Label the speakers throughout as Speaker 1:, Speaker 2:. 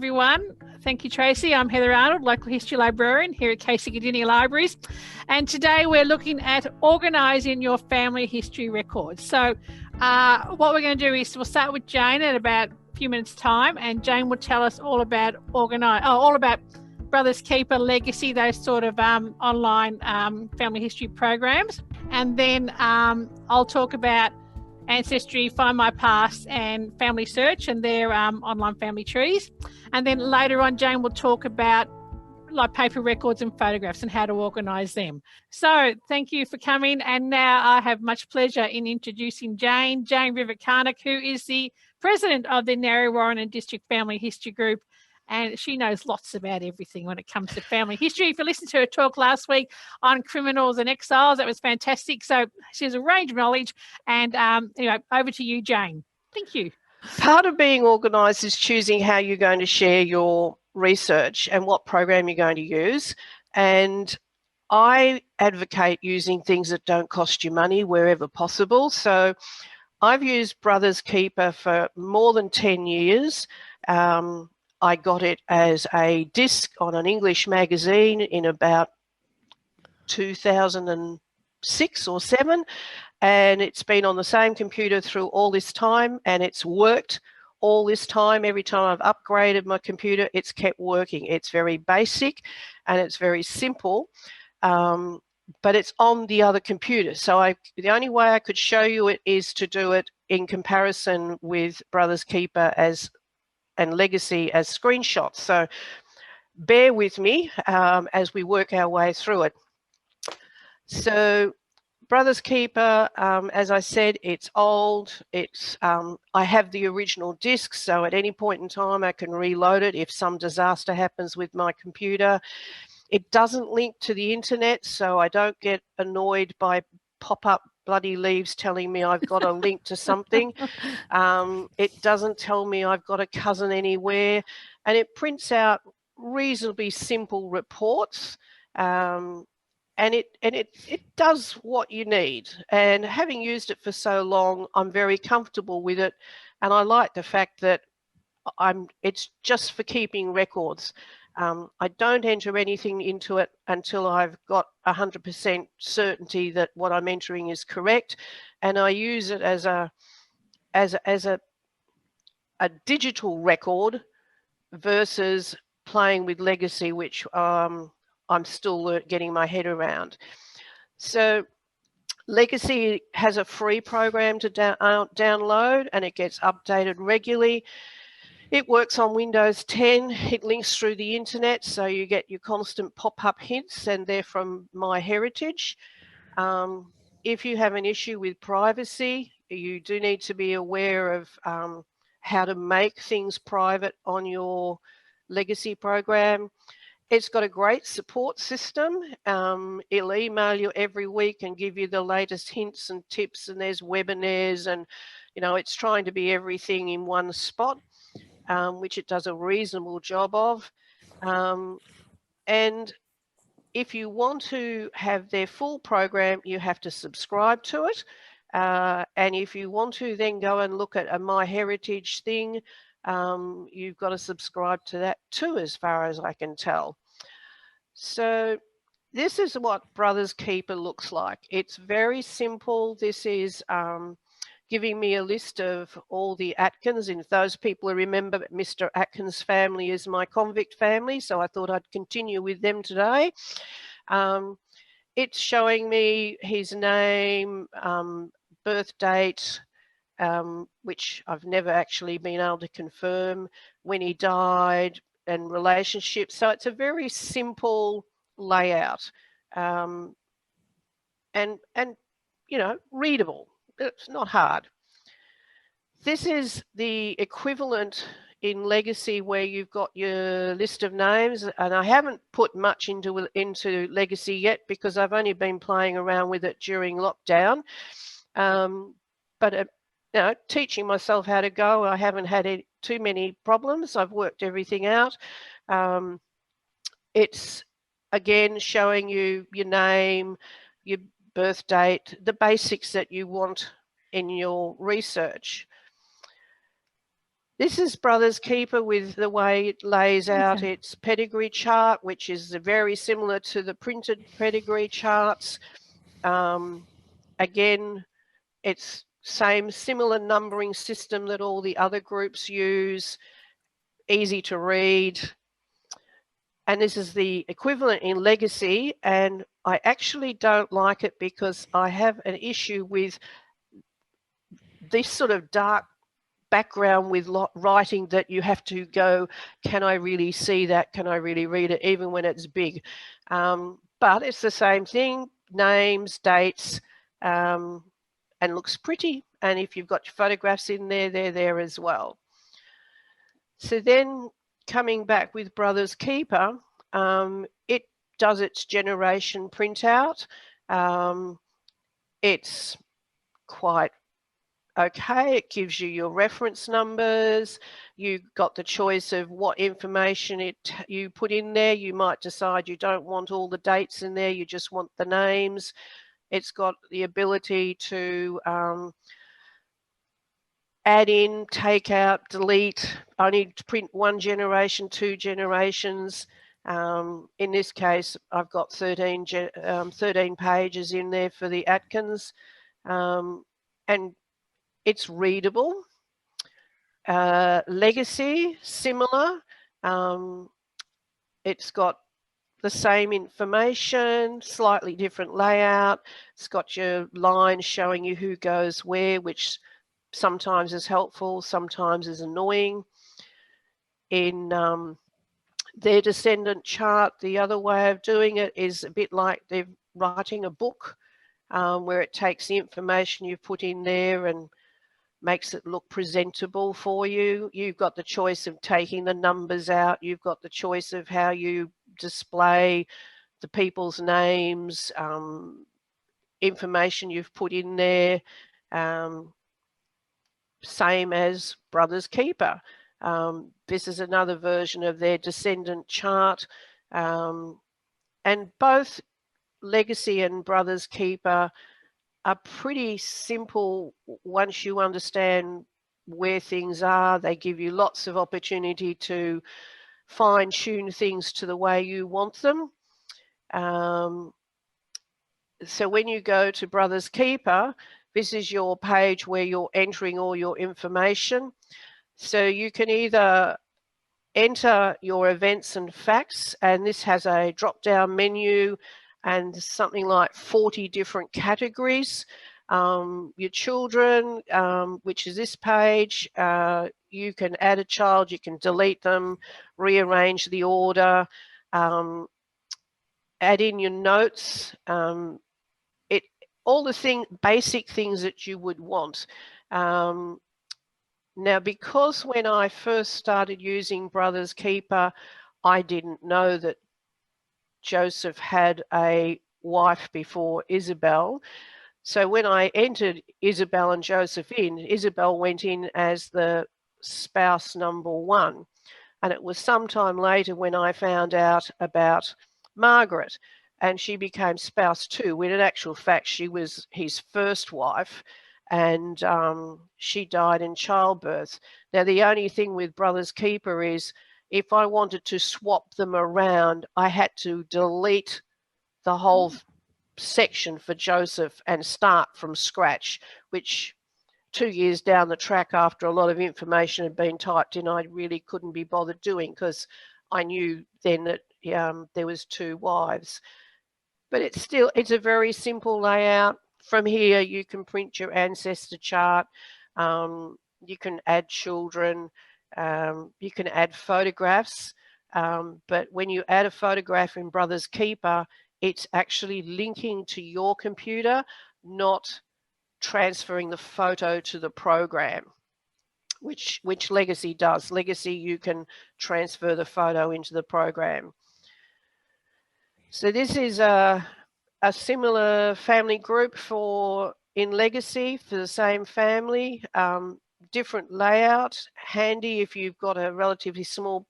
Speaker 1: everyone. Thank you, Tracy. I'm Heather Arnold, local history librarian here at Casey Gardini Libraries. And today we're looking at organising your family history records. So what we're going to do is we'll start with Jane at about a few minutes' time, and Jane will tell us all about Brothers Keeper, Legacy, those sort of online family history programs. And then I'll talk about Ancestry, Find My Past, and Family Search and their online family trees. And then later on, Jane will talk about like paper records and photographs and how to organise them. So thank you for coming. And now I have much pleasure in introducing Jane Rivikarnik, who is the president of the Narre Warren and District Family History Group. And she knows lots about everything when it comes to family history. If you listened to her talk last week on criminals and exiles, that was fantastic. So she has a range of knowledge. And anyway, over to you, Jane. Thank you.
Speaker 2: Part of being organised is choosing how you're going to share your research and what program you're going to use. And I advocate using things that don't cost you money wherever possible. So I've used Brothers Keeper for more than 10 years. I got it as a disc on an English magazine in about 2006 or 7, and it's been on the same computer through all this time, and it's worked all this time. Every time I've upgraded my computer, it's kept working. It's very basic and it's very simple, but it's on the other computer. So the only way I could show you it is to do it in comparison with Brothers Keeper and Legacy as screenshots. So bear with me as we work our way through it. So Brothers Keeper, as I said, it's old. I have the original disc, so at any point in time I can reload it if some disaster happens with my computer. It doesn't link to the internet, so I don't get annoyed by pop-up bloody leaves telling me I've got a link to something. It doesn't tell me I've got a cousin anywhere, and it prints out reasonably simple reports, and it does what you need. And having used it for so long, I'm very comfortable with it, and I like the fact that it's just for keeping records. I don't enter anything into it until I've got 100% certainty that what I'm entering is correct, and I use it as a digital record versus playing with Legacy, which I'm still getting my head around. So Legacy has a free program to download, and it gets updated regularly. It works on Windows 10. It links through the internet, so you get your constant pop-up hints, and they're from MyHeritage. If you have an issue with privacy, you do need to be aware of how to make things private on your Legacy program. It's got a great support system. It'll email you every week and give you the latest hints and tips, and there's webinars, and it's trying to be everything in one spot. Which it does a reasonable job of. And if you want to have their full program, you have to subscribe to it. And if you want to then go and look at a MyHeritage thing, you've got to subscribe to that too, as far as I can tell. So this is what Brothers Keeper looks like. It's very simple. This is giving me a list of all the Atkins, and if those people who remember Mr. Atkins' family is my convict family, so I thought I'd continue with them today. It's showing me his name, birth date, which I've never actually been able to confirm, when he died, and relationships. So it's a very simple layout, and readable. It's not hard. This is the equivalent in Legacy, where you've got your list of names, and I haven't put much into Legacy yet because I've only been playing around with it during lockdown. But teaching myself how to go, I haven't had too many problems. I've worked everything out. It's again showing you your name, your birth date, the basics that you want in your research. This is Brothers Keeper with the way it lays out its pedigree chart, which is very similar to the printed pedigree charts. Again, it's similar numbering system that all the other groups use, easy to read. And this is the equivalent in Legacy, and I actually don't like it because I have an issue with this sort of dark background with writing that you have to go, can I really see that? Can I really read it, even when it's big? But it's the same thing, names, dates, and looks pretty. And if you've got your photographs in there, they're there as well. So then coming back with Brothers Keeper, it does its generation printout. It's quite okay. It gives you your reference numbers. You've got the choice of what information you put in there. You might decide you don't want all the dates in there. You just want the names. It's got the ability to add in, take out, delete. I need to print 1 generation, 2 generations. In this case, I've got 13 pages in there for the Atkins, and it's readable. Legacy, similar. It's got the same information, slightly different layout. It's got your lines showing you who goes where, which sometimes is helpful, sometimes is annoying. In their descendant chart, the other way of doing it is a bit like they're writing a book, where it takes the information you've put in there and makes it look presentable for you. You've got the choice of taking the numbers out. You've got the choice of how you display the people's names, information you've put in there. Same as Brothers Keeper. This is another version of their descendant chart. And both Legacy and Brothers Keeper are pretty simple once you understand where things are. They give you lots of opportunity to fine-tune things to the way you want them. So when you go to Brothers Keeper, this is your page where you're entering all your information. So you can either enter your events and facts, and this has a drop-down menu and something like 40 different categories. Your children, which is this page, you can add a child, you can delete them, rearrange the order, add in your notes, all the basic things that you would want. Now, because when I first started using Brothers Keeper, I didn't know that Joseph had a wife before Isabel. So when I entered Isabel and Joseph in, Isabel went in as the spouse number 1. And it was sometime later when I found out about Margaret, and she became spouse 2, when in actual fact she was his first wife, and she died in childbirth. Now, the only thing with Brothers Keeper is if I wanted to swap them around, I had to delete the whole section for Joseph and start from scratch, which 2 years down the track, after a lot of information had been typed in, I really couldn't be bothered doing, because I knew then that there was 2 wives. But it's a very simple layout. From here, you can print your ancestor chart. You can add children. You can add photographs. But when you add a photograph in Brothers Keeper, it's actually linking to your computer, not transferring the photo to the program, which Legacy does. Legacy, you can transfer the photo into the program. So this is a similar family group in Legacy for the same family. Different layout, handy if you've got a relatively small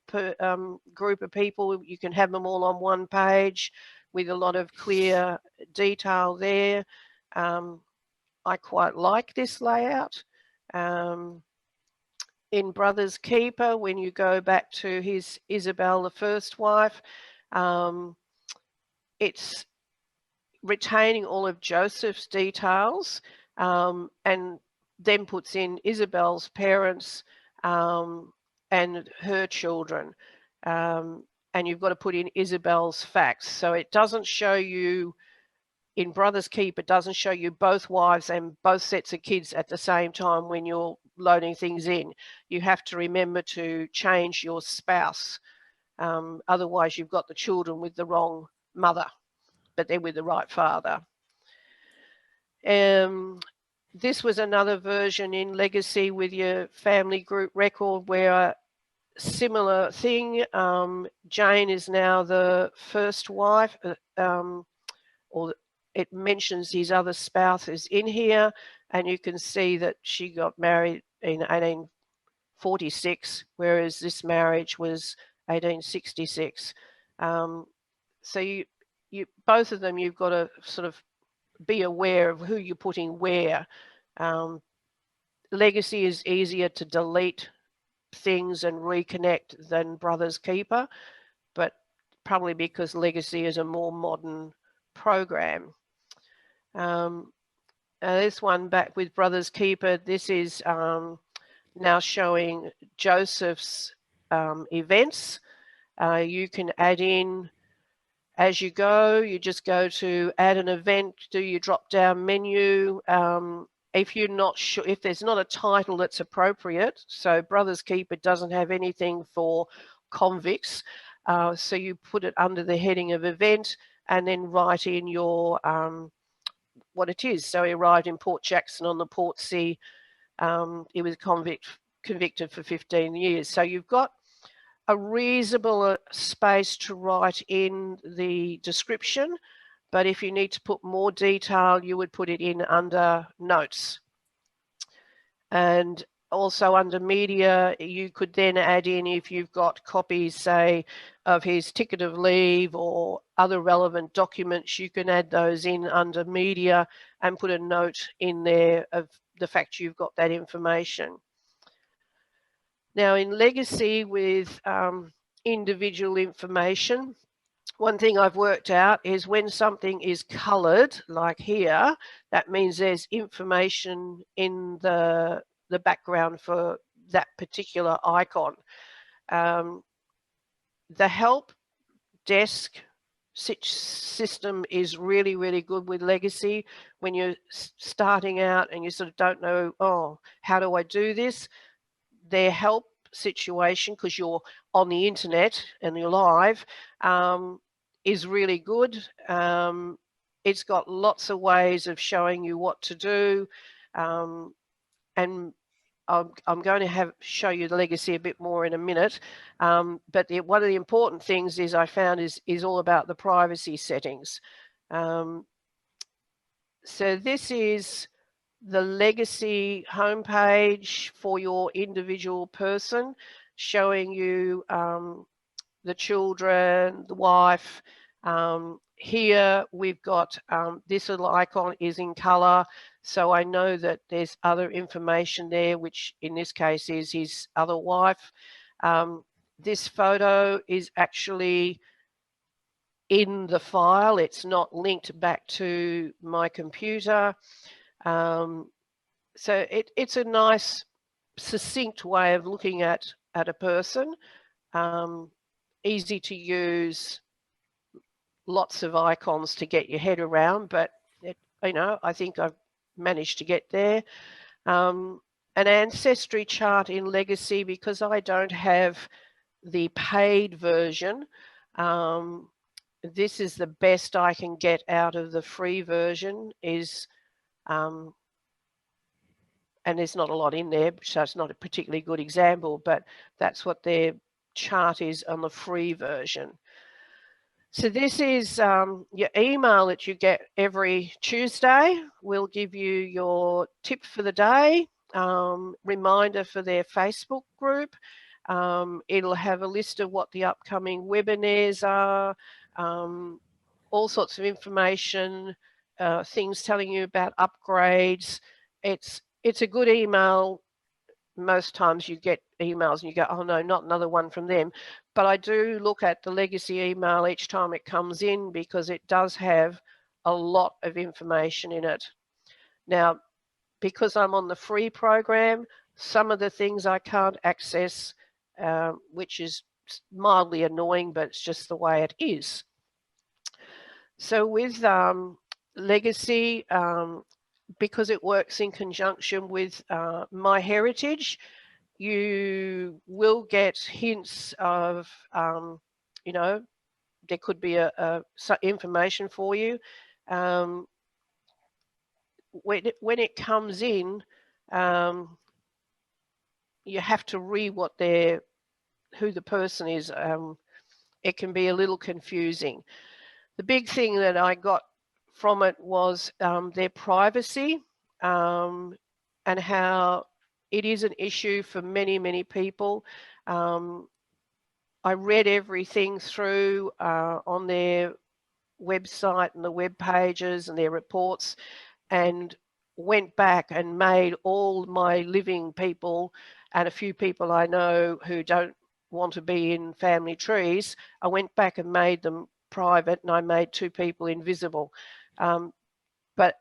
Speaker 2: group of people. You can have them all on one page with a lot of clear detail there. I quite like this layout. in Brother's Keeper, when you go back to his Isabel, the first wife, it's retaining all of Joseph's details, and then puts in Isabel's parents and her children. And you've got to put in Isabel's facts. So it doesn't show you, in Brother's Keeper, it doesn't show you both wives and both sets of kids at the same time when you're loading things in. You have to remember to change your spouse. Otherwise, you've got the children with the wrong mother, but they're with the right father. This was another version in Legacy with your family group record where similar thing. Jane is now the first wife, or it mentions his other spouse is in here, and you can see that she got married in 1846, whereas this marriage was 1866. So you both of them, you've got to sort of be aware of who you're putting where. Legacy is easier to delete things and reconnect than Brother's Keeper, but probably because Legacy is a more modern program. This one back with Brother's Keeper, this is now showing Joseph's events. You can add in as you go. You just go to add an event, do your drop down menu. If you're not sure, if there's not a title that's appropriate, so Brother's Keeper doesn't have anything for convicts, so you put it under the heading of event and then write in your what it is. So he arrived in Port Jackson on the Portsea. He was convicted for 15 years. So you've got a reasonable space to write in the description, but if you need to put more detail, you would put it in under notes. And also under media, you could then add in, if you've got copies, say, of his ticket of leave or other relevant documents, you can add those in under media and put a note in there of the fact you've got that information. Now, in Legacy with individual information, one thing I've worked out is when something is coloured, like here, that means there's information in the background for that particular icon. The help desk system is really, really good with Legacy. When you're starting out and you sort of don't know, oh, how do I do this? Their help situation, because you're on the internet and you're live, is really good. It's got lots of ways of showing you what to do, and I'm going to show you the Legacy a bit more in a minute. But one of the important things is I found is all about the privacy settings. So this is the Legacy homepage for your individual person, showing you the children, the wife. Here we've got this little icon is in color, so I know that there's other information there, which in this case is his other wife. This photo is actually in the file. It's not linked back to my computer. So it's a nice, succinct way of looking at a person. Easy to use, lots of icons to get your head around, but I think I've managed to get there. An ancestry chart in Legacy, because I don't have the paid version. This is the best I can get out of the free version, is and there's not a lot in there, so it's not a particularly good example, but that's what their chart is on the free version. So this is your email that you get every Tuesday. We'll give you your tip for the day, reminder for their Facebook group. It'll have a list of what the upcoming webinars are, all sorts of information, things telling you about upgrades. It's a good email most times you get emails and you go, oh no, not another one from them. But I do look at the legacy email each time it comes in, because it does have a lot of information in it. Now, because I'm on the free program, some of the things I can't access, which is mildly annoying, but it's just the way it is. So with legacy, because it works in conjunction with MyHeritage, you will get hints of, you know, there could be some information for you. When it comes in, you have to read who the person is. It can be a little confusing. The big thing that I got from it was their privacy, and how it is an issue for many, many people. I read everything through on their website and the web pages and their reports, and went back and made all my living people and a few people I know who don't want to be in family trees, I went back and made them private, and I made 2 people invisible. But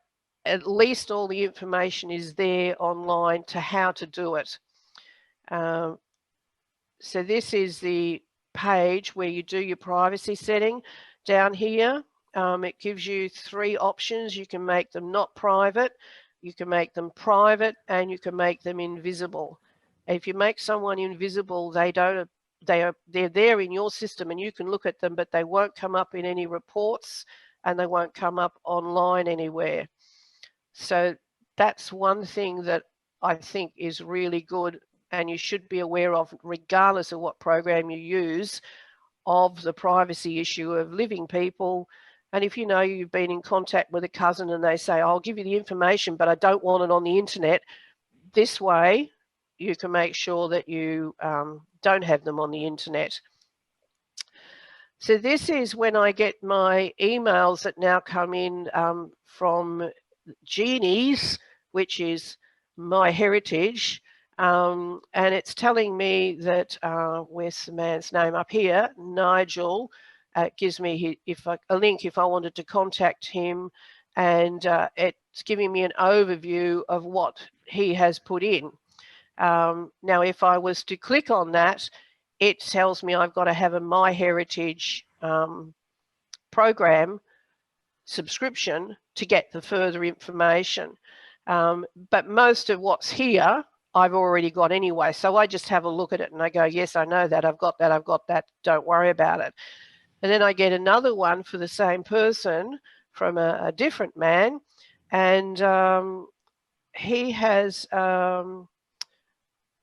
Speaker 2: at least all the information is there online to how to do it. So this is the page where you do your privacy setting. Down here, it gives you 3 options. You can make them not private, you can make them private, and you can make them invisible. If you make someone invisible, they're there in your system and you can look at them, but they won't come up in any reports and they won't come up online anywhere. So that's one thing that I think is really good, and you should be aware of, regardless of what program you use, of the privacy issue of living people. And if you know you've been in contact with a cousin and they say, I'll give you the information, but I don't want it on the internet, this way you can make sure that you don't have them on the internet. So this is when I get my emails that now come in from Genies, which is MyHeritage, and it's telling me that, where's the man's name up here, Nigel, gives me a link if I wanted to contact him, and it's giving me an overview of what he has put in. Now, if I was to click on that, it tells me I've got to have a MyHeritage program subscription to get the further information. But most of what's here, I've already got anyway. So I just have a look at it and I go, yes, I know that, I've got that, don't worry about it. And then I get another one for the same person from a different man. And he has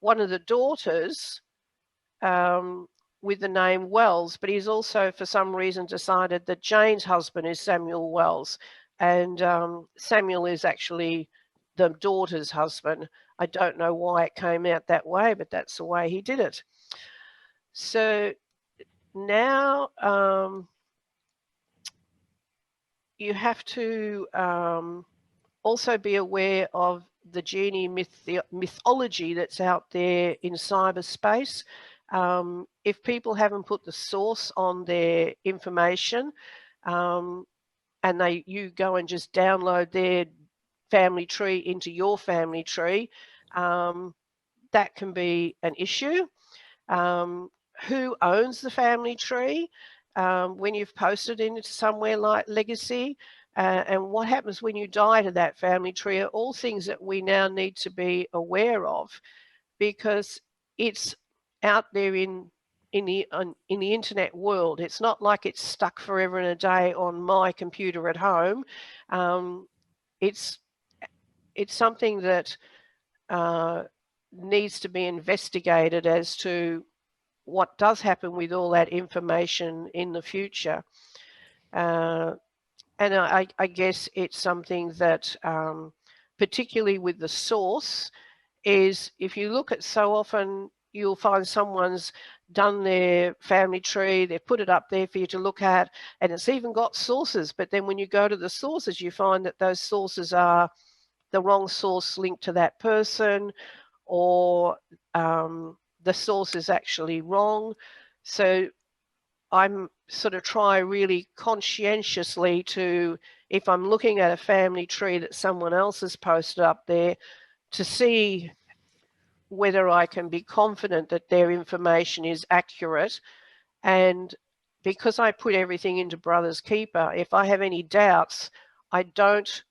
Speaker 2: one of the daughters with the name Wells, but he's also for some reason decided that Jane's husband is Samuel Wells, and Samuel is actually the daughter's husband. I don't know why it came out that way, but that's the way he did it. So now you have to also be aware of the genie mythology that's out there in cyberspace. If people haven't put the source on their information, and you go and just download their family tree into your family tree, that can be an issue. Who owns the family tree when you've posted into somewhere like Legacy, and what happens when you die to that family tree are all things that we now need to be aware of, because it's out there in the internet world. It's not like it's stuck forever and a day on my computer at home. It's something that needs to be investigated as to what does happen with all that information in the future. And I guess it's something that, particularly with the source, is if you look at, so often you'll find someone's done their family tree, they've put it up there for you to look at, and it's even got sources. But then when you go to the sources, you find that those sources are the wrong source linked to that person, or the source is actually wrong. So I'm sort of try really conscientiously to, if I'm looking at a family tree that someone else has posted up there, to see whether I can be confident that their information is accurate. And because I put everything into Brother's Keeper, if I have any doubts, I don't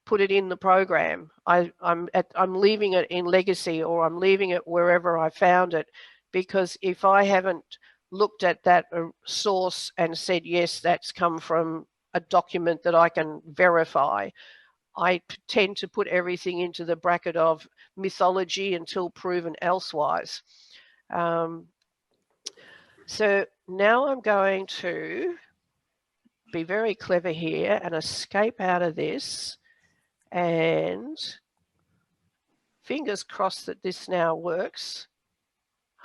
Speaker 2: put it in the program. I'm leaving it in Legacy, or I'm leaving it wherever I found it, because if I haven't looked at that source and said, yes, that's come from a document that I can verify, I tend to put everything into the bracket of mythology until proven elsewise. So now I'm going to be very clever here and escape out of this, and fingers crossed that this now works.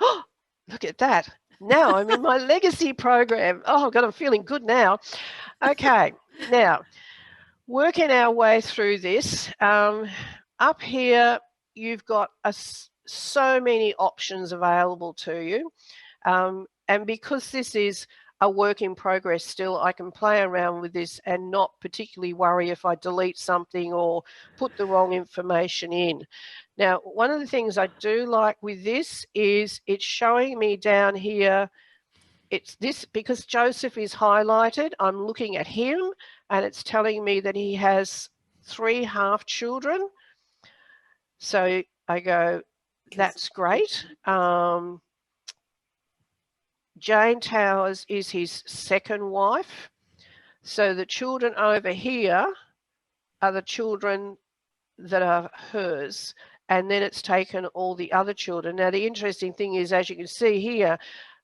Speaker 2: Oh, look at that. Now I'm in my Legacy program. Oh, I've got a feeling good now. Okay, now working our way through this. Up here, you've got so many options available to you. And because this is a work in progress still, I can play around with this and not particularly worry if I delete something or put the wrong information in. Now, one of the things I do like with this is it's showing me down here, it's this, because Joseph is highlighted, I'm looking at him and it's telling me that he has 3 half children. So I go, that's great. Jane Towers is his second wife. So the children over here are the children that are hers. And then it's taken all the other children. Now, the interesting thing is, as you can see here,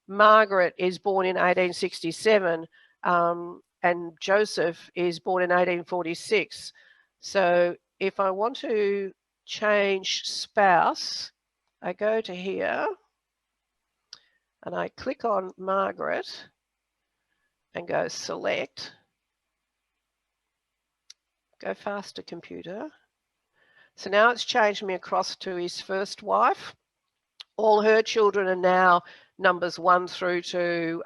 Speaker 2: Margaret is born in 1867 and Joseph is born in 1846. So if I want to change spouse, I go to here and I click on Margaret and go select. Go faster, computer. So now it's changed me across to his first wife. All her children are now numbers 1 through to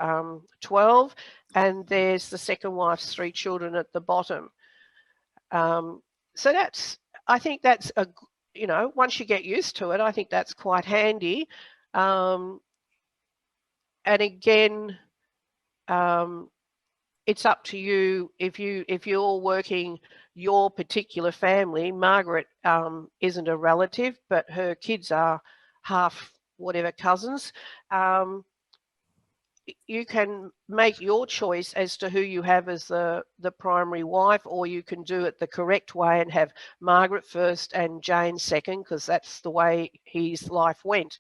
Speaker 2: 12, and there's the second wife's 3 children at the bottom. So that's, I think that's a, you know, once you get used to it, I think that's quite handy. And again, it's up to you if you're working your particular family. Margaret isn't a relative, but her kids are half whatever cousins. You can make your choice as to who you have as the primary wife, or you can do it the correct way and have Margaret first and Jane second, because that's the way his life went.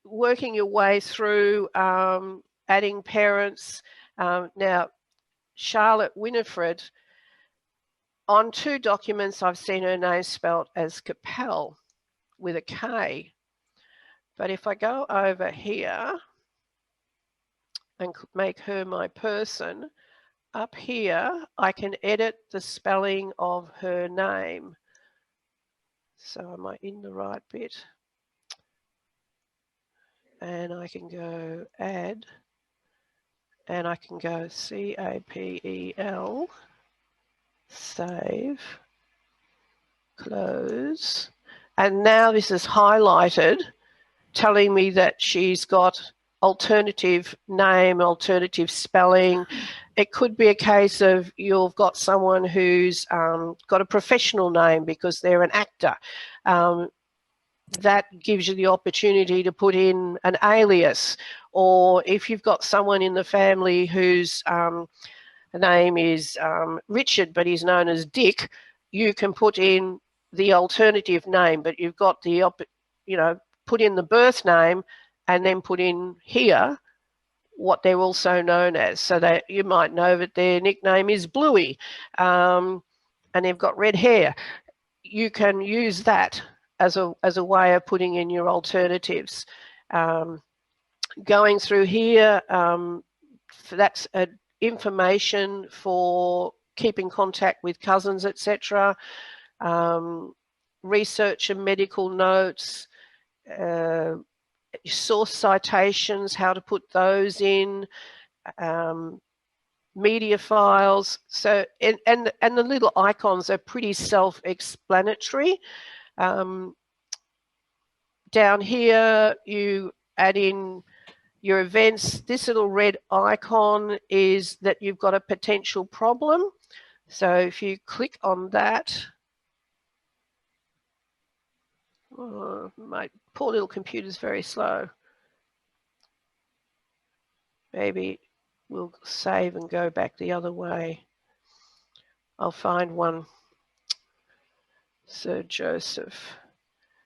Speaker 2: Working your way through adding parents. Now, Charlotte Winifred, on 2 documents I've seen her name spelt as Capel with a K. But if I go over here and make her my person, up here I can edit the spelling of her name. So am I in the right bit? And I can go add, and I can go CAPEL, save, close. And now this is highlighted, telling me that she's got alternative name, alternative spelling. It could be a case of you've got someone who's got a professional name because they're an actor. That gives you the opportunity to put in an alias. Or if you've got someone in the family whose name is Richard, but he's known as Dick, you can put in the alternative name, but you've got the, you know, put in the birth name and then put in here what they're also known as. So that you might know that their nickname is Bluey and they've got red hair. You can use that as a way of putting in your alternatives. Going through here, that's information for keeping contact with cousins, etc. research and medical notes, source citations, how to put those in, media files. So, and the little icons are pretty self-explanatory. Down here, you add in your events. This little red icon is that you've got a potential problem. So if you click on that, oh, my poor little computer's very slow. Maybe we'll save and go back the other way. I'll find one. Sir Joseph.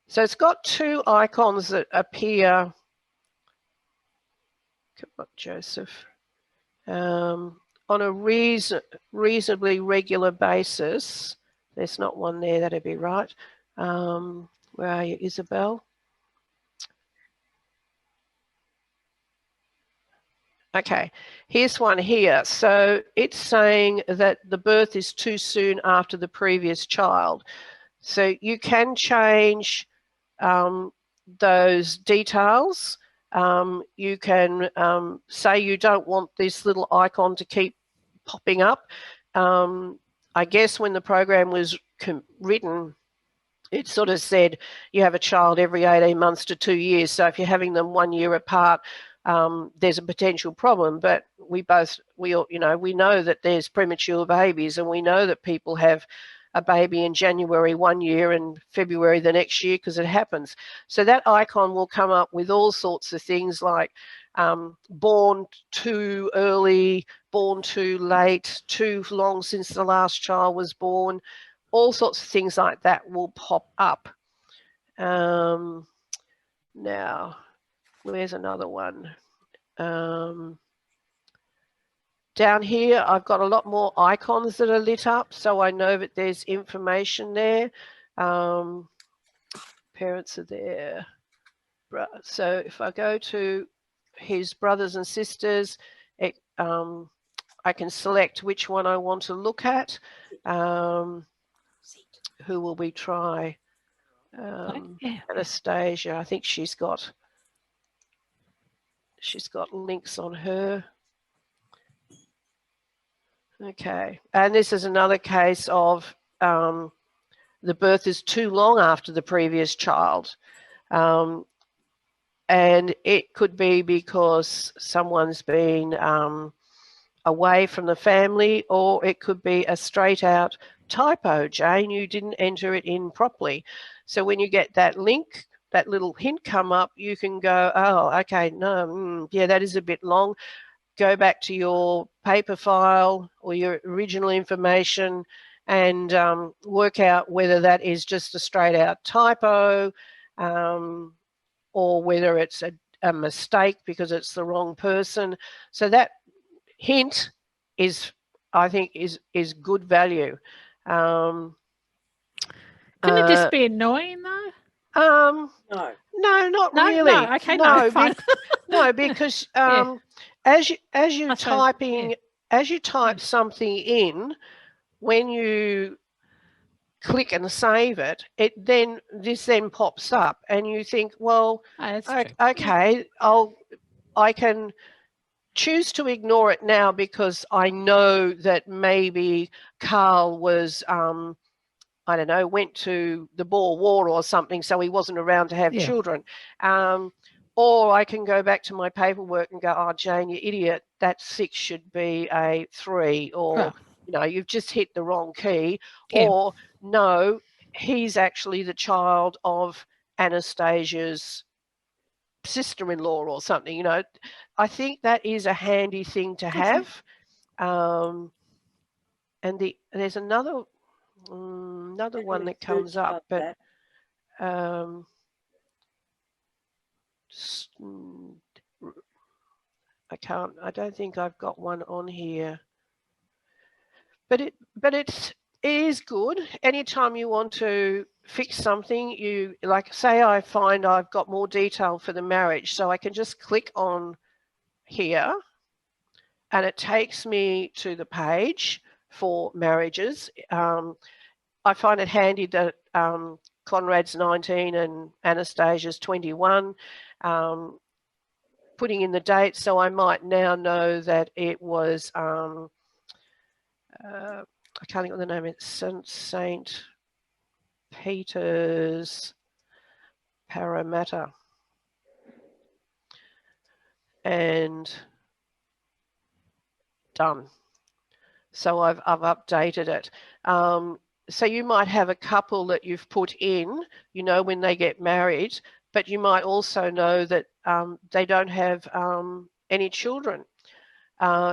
Speaker 2: So it's got two icons that appear. Come on, Joseph. On a reasonably regular basis. There's not one there, that'd be right. Where are you, Isabel? Okay, here's one here. So it's saying that the birth is too soon after the previous child. So you can change those details. You can say you don't want this little icon to keep popping up. I guess when the program was written, it sort of said you have a child every 18 months to 2 years. So if you're having them 1 year apart, there's a potential problem. But we all, we know that there's premature babies, and we know that people have a baby in January 1 year and February the next year, because it happens. So that icon will come up with all sorts of things like born too early, born too late, too long since the last child was born. All sorts of things like that will pop up. Now, where's another one? Down here, I've got a lot more icons that are lit up, so I know that there's information there. Parents are there. So if I go to his brothers and sisters, I can select which one I want to look at. Who will we try? Anastasia. I think she's got links on her. Okay, and this is another case of the birth is too long after the previous child. And it could be because someone's been away from the family, or it could be a straight out typo. Jane, you didn't enter it in properly. So when you get that link, that little hint come up, you can go, oh, okay, no, yeah, that is a bit long. Go back to your paper file or your original information and work out whether that is just a straight out typo, or whether it's a mistake because it's the wrong person. So that hint is, I think, is good value.
Speaker 1: Couldn't it just be annoying though?
Speaker 2: No, not really.
Speaker 1: No, okay, no, fine.
Speaker 2: No, because as you type something in, when you click and save it, this then pops up, and you think, well, okay, I can choose to ignore it now because I know that maybe Carl was I don't know, went to the Boer War or something, so he wasn't around to have children. Or I can go back to my paperwork and go, oh, Jane, you idiot, that 6 should be a 3, or, you've just hit the wrong key. Yeah. Or, no, he's actually the child of Anastasia's sister-in-law or something. I think that is a handy thing to have. And there's another one that comes up, but I don't think I've got one on here, but it is good. Anytime you want to fix something, you say I find I've got more detail for the marriage, so I can just click on here and it takes me to the page for marriages. I find it handy that Conrad's 19 and Anastasia's 21, putting in the date, so I might now know that it was, I can't think of the name, it's St. Peter's Parramatta. And done. So I've updated it. So you might have a couple that you've put in, you know, when they get married, but you might also know that they don't have any children.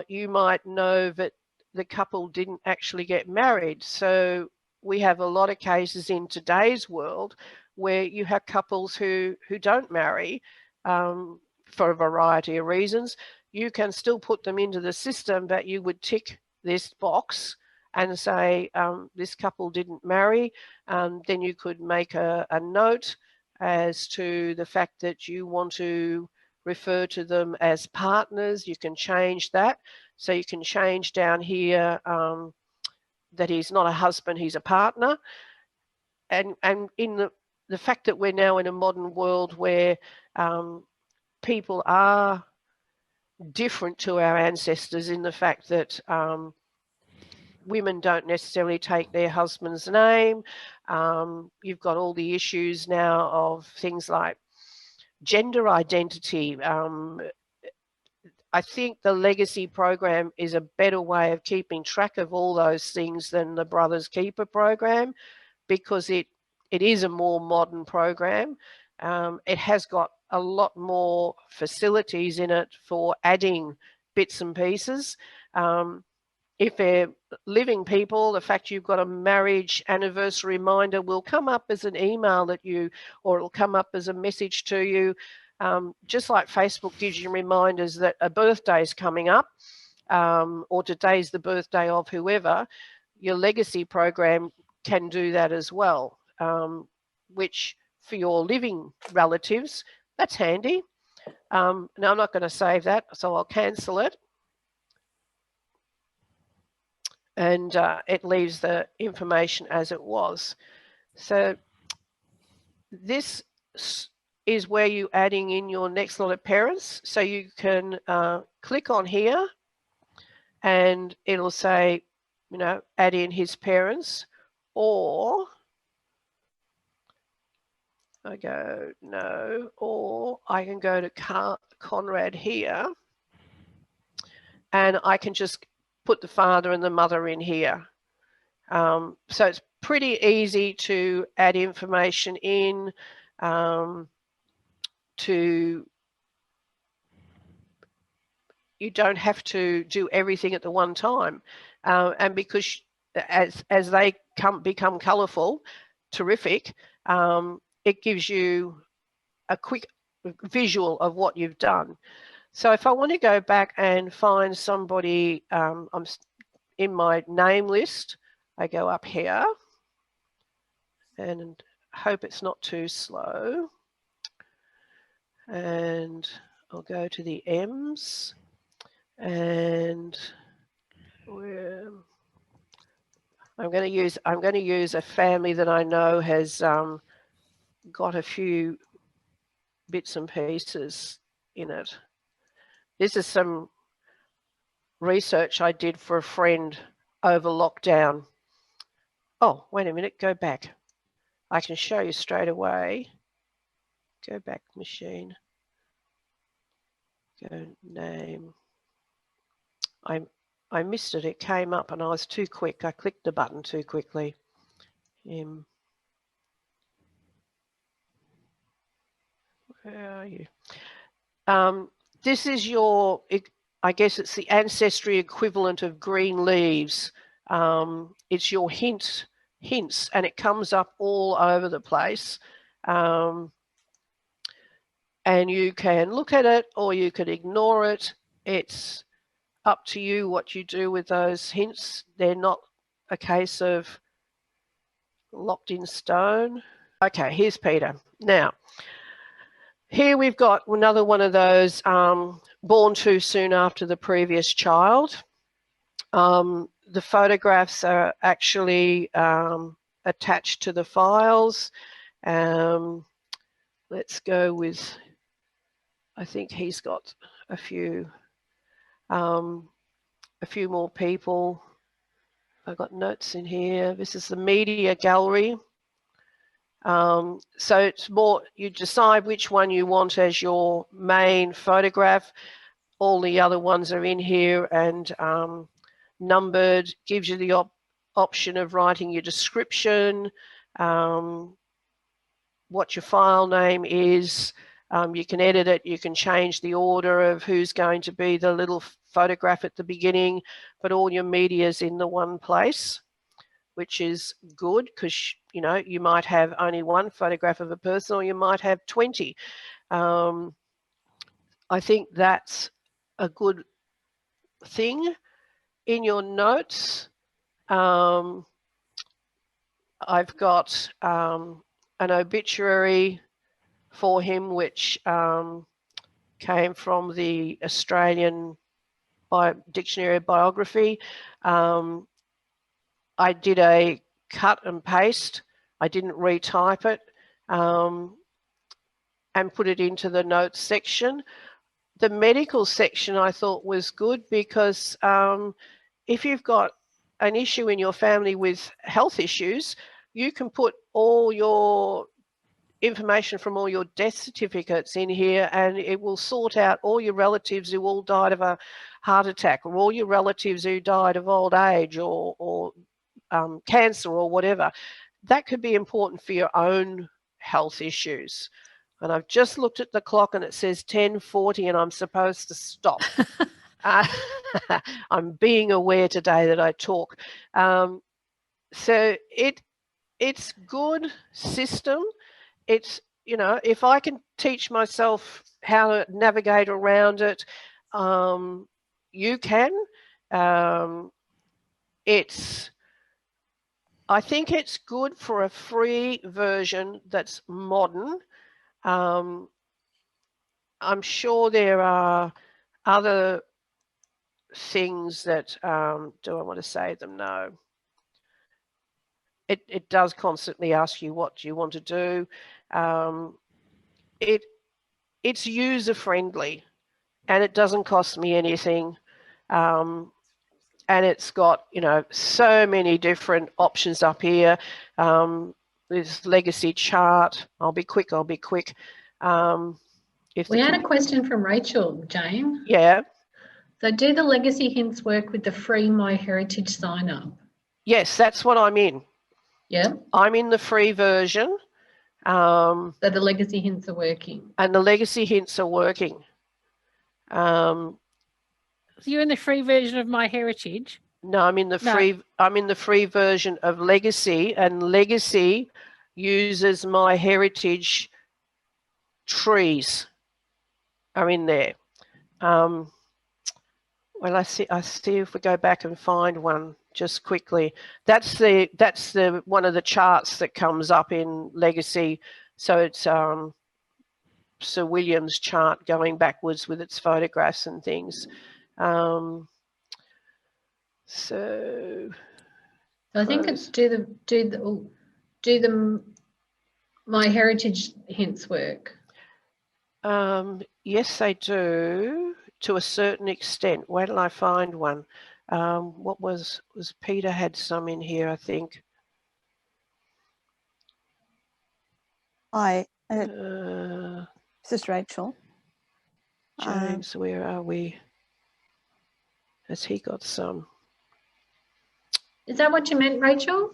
Speaker 2: You might know that the couple didn't actually get married. So we have a lot of cases in today's world where you have couples who don't marry for a variety of reasons. You can still put them into the system, but you would tick this box and say this couple didn't marry. Then you could make a note as to the fact that you want to refer to them as partners. You can change that. So you can change down here that he's not a husband, he's a partner. And in the fact that we're now in a modern world where people are different to our ancestors, in the fact that women don't necessarily take their husband's name. You've got all the issues now of things like gender identity. I think the legacy program is a better way of keeping track of all those things than the Brothers Keeper program, because it is a more modern program. It has got a lot more facilities in it for adding bits and pieces. If they're living people, the fact you've got a marriage anniversary reminder will come up as an email that you, or it'll come up as a message to you. Just like Facebook gives you reminders that a birthday is coming up, or today's the birthday of whoever, your legacy program can do that as well, which for your living relatives, that's handy. Now I'm not going to save that, so I'll cancel it. And it leaves the information as it was. So this is where you're adding in your next lot of parents. So you can click on here and it'll say, you know, add in his parents, or I go no, or I can go to Conrad here and I can just put the father and the mother in here. So it's pretty easy to add information in, you don't have to do everything at the one time. And because as they become colourful, terrific, it gives you a quick visual of what you've done. So if I want to go back and find somebody, I'm in my name list, I go up here and hope it's not too slow. And I'll go to the M's, and I'm going to use a family that I know has got a few bits and pieces in it. This is some research I did for a friend over lockdown. Oh, wait a minute, go back. I can show you straight away. Go back, machine. Go name. I missed it. It came up and I was too quick. I clicked the button too quickly. Where are you? This is your, I guess it's the ancestry equivalent of green leaves. It's your hints, and it comes up all over the place. And you can look at it or you could ignore it. It's up to you what you do with those hints. They're not a case of locked in stone. Okay, here's Peter. Now, here we've got another one of those born too soon after the previous child. The photographs are actually attached to the files, Let's go with, I think he's got a few more people. I've got notes in here. This is the media gallery. So it's more, you decide which one you want as your main photograph. All the other ones are in here and numbered, gives you the option of writing your description, what your file name is. You can edit it, you can change the order of who's going to be the little photograph at the beginning, but all your media is in the one place, which is good because, you know, you might have only one photograph of a person or you might have 20. I think that's a good thing. In your notes, I've got an obituary for him, which came from the Australian Dictionary of Biography. I did a cut and paste. I didn't retype it and put it into the notes section. The medical section I thought was good because if you've got an issue in your family with health issues, you can put all your information from all your death certificates in here and it will sort out all your relatives who all died of a heart attack or all your relatives who died of old age or cancer or whatever. That could be important for your own health issues. And I've just looked at the clock and it says 10:40 and I'm supposed to stop. I'm being aware today that I talk. So it's good system. It's, you know, if I can teach myself how to navigate around it, you can. I think it's good for a free version that's modern. I'm sure there are other things that, do I want to say them? No. It does constantly ask you what you want to do. It's user-friendly and it doesn't cost me anything. And it's got, you know, so many different options up here. This legacy chart. I'll be quick.
Speaker 3: We had a question from Rachel, Jane.
Speaker 2: Yeah.
Speaker 3: So do the legacy hints work with the free MyHeritage sign up?
Speaker 2: Yes, that's what I'm in.
Speaker 3: Yeah.
Speaker 2: I'm in the free version.
Speaker 3: So the legacy hints are working.
Speaker 2: And the legacy hints are working.
Speaker 1: So you're in the free version of MyHeritage?
Speaker 2: No, I'm in the free version of Legacy, and Legacy uses MyHeritage trees are in there. Well, I see if we go back and find one just quickly. That's the one of the charts that comes up in Legacy. So it's Sir William's chart going backwards with its photographs and things. So
Speaker 3: I think it's do the MyHeritage hints work?
Speaker 2: Yes, they do to a certain extent. Where did I find one? What was Peter had some in here, I think.
Speaker 4: Hi, this is Rachel.
Speaker 2: James, where are we? Has he got some?
Speaker 3: Is that what you meant, Rachel?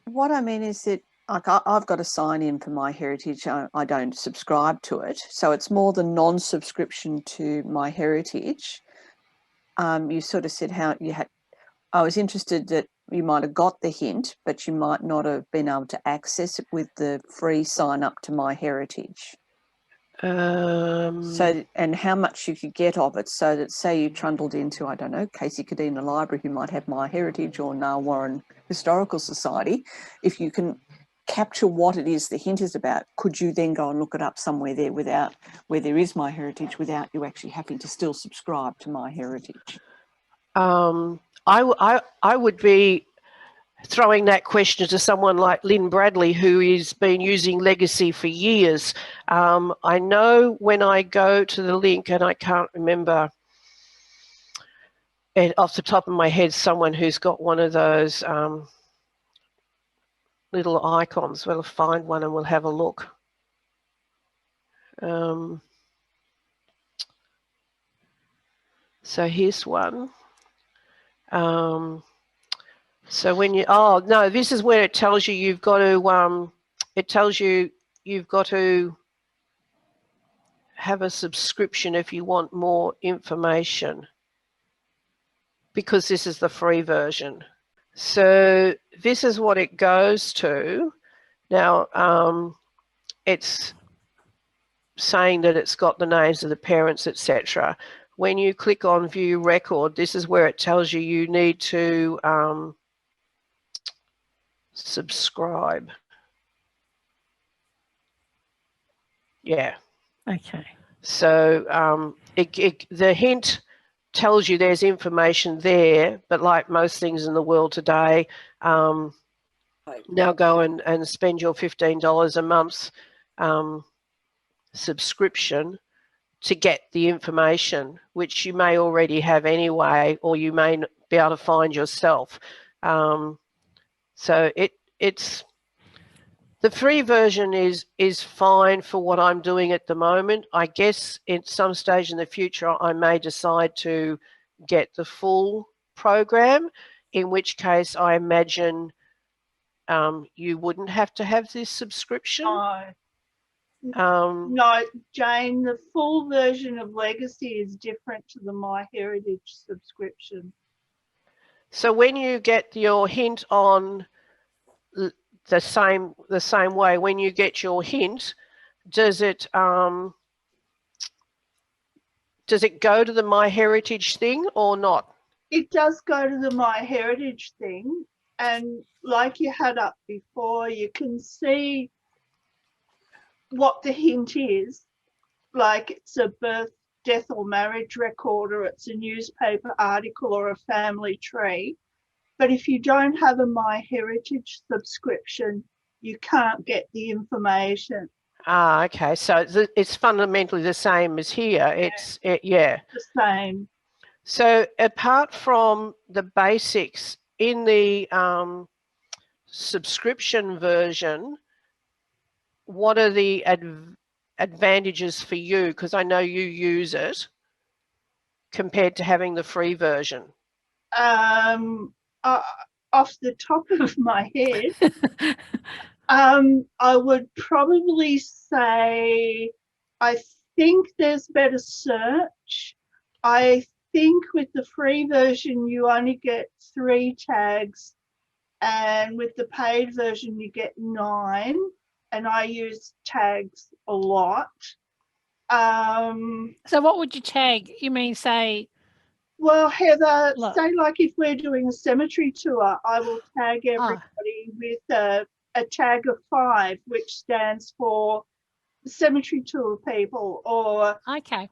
Speaker 4: What I mean is that, like, I've got to sign in for MyHeritage. I don't subscribe to it, so it's more the non-subscription to MyHeritage. You sort of said how you had. I was interested that you might have got the hint, but you might not have been able to access it with the free sign up to MyHeritage. So, and how much you could get of it, so that say you trundled into, I don't know, Casey Cadena Library, who might have MyHeritage, or Nar Warren Historical Society, if you can capture what it is the hint is about, could you then go and look it up somewhere there without, where there is MyHeritage, without you actually having to still subscribe to MyHeritage?
Speaker 2: I would be throwing that question to someone like Lynn Bradley, who has been using Legacy for years. I know when I go to the link, and I can't remember it off the top of my head, someone who's got one of those little icons. We'll find one and we'll have a look. So here's one. So when you, oh no, this is where it tells you you've got to, it tells you you've got to have a subscription if you want more information, because this is the free version. So this is what it goes to. Now, it's saying that it's got the names of the parents, etc. When you click on view record, this is where it tells you you need to subscribe. Yeah.
Speaker 1: Okay.
Speaker 2: So the hint tells you there's information there, but like most things in the world today, now go and spend your $15 a month subscription to get the information, which you may already have anyway, or you may be able to find yourself. So it's the free version is fine for what I'm doing at the moment. I guess at some stage in the future, I may decide to get the full program, in which case I imagine you wouldn't have to have this subscription.
Speaker 5: No, Jane, the full version of Legacy is different to the MyHeritage subscription.
Speaker 2: So when you get your hint on the same way, when you get your hint, does it go to the MyHeritage thing or not?
Speaker 5: It does go to the MyHeritage thing, and like you had up before, you can see what the hint is, like it's a birth, death or marriage record, or it's a newspaper article or a family tree. But if you don't have a MyHeritage subscription, you can't get the information.
Speaker 2: Ah, okay. So it's fundamentally the same as here.
Speaker 5: Yeah.
Speaker 2: Yeah.
Speaker 5: The same.
Speaker 2: So apart from the basics in the subscription version, what are the advantages for you? Because I know you use it compared to having the free version.
Speaker 5: Off the top of my head, I would probably say I think there's better search. I think with the free version you only get 3 tags, and with the paid version you get 9, and I use tags a lot.
Speaker 1: So what would you tag? You mean say?
Speaker 5: Well, Heather, say like if we're doing a cemetery tour, I will tag everybody with a tag of 5, which stands for cemetery tour people. Or
Speaker 1: okay.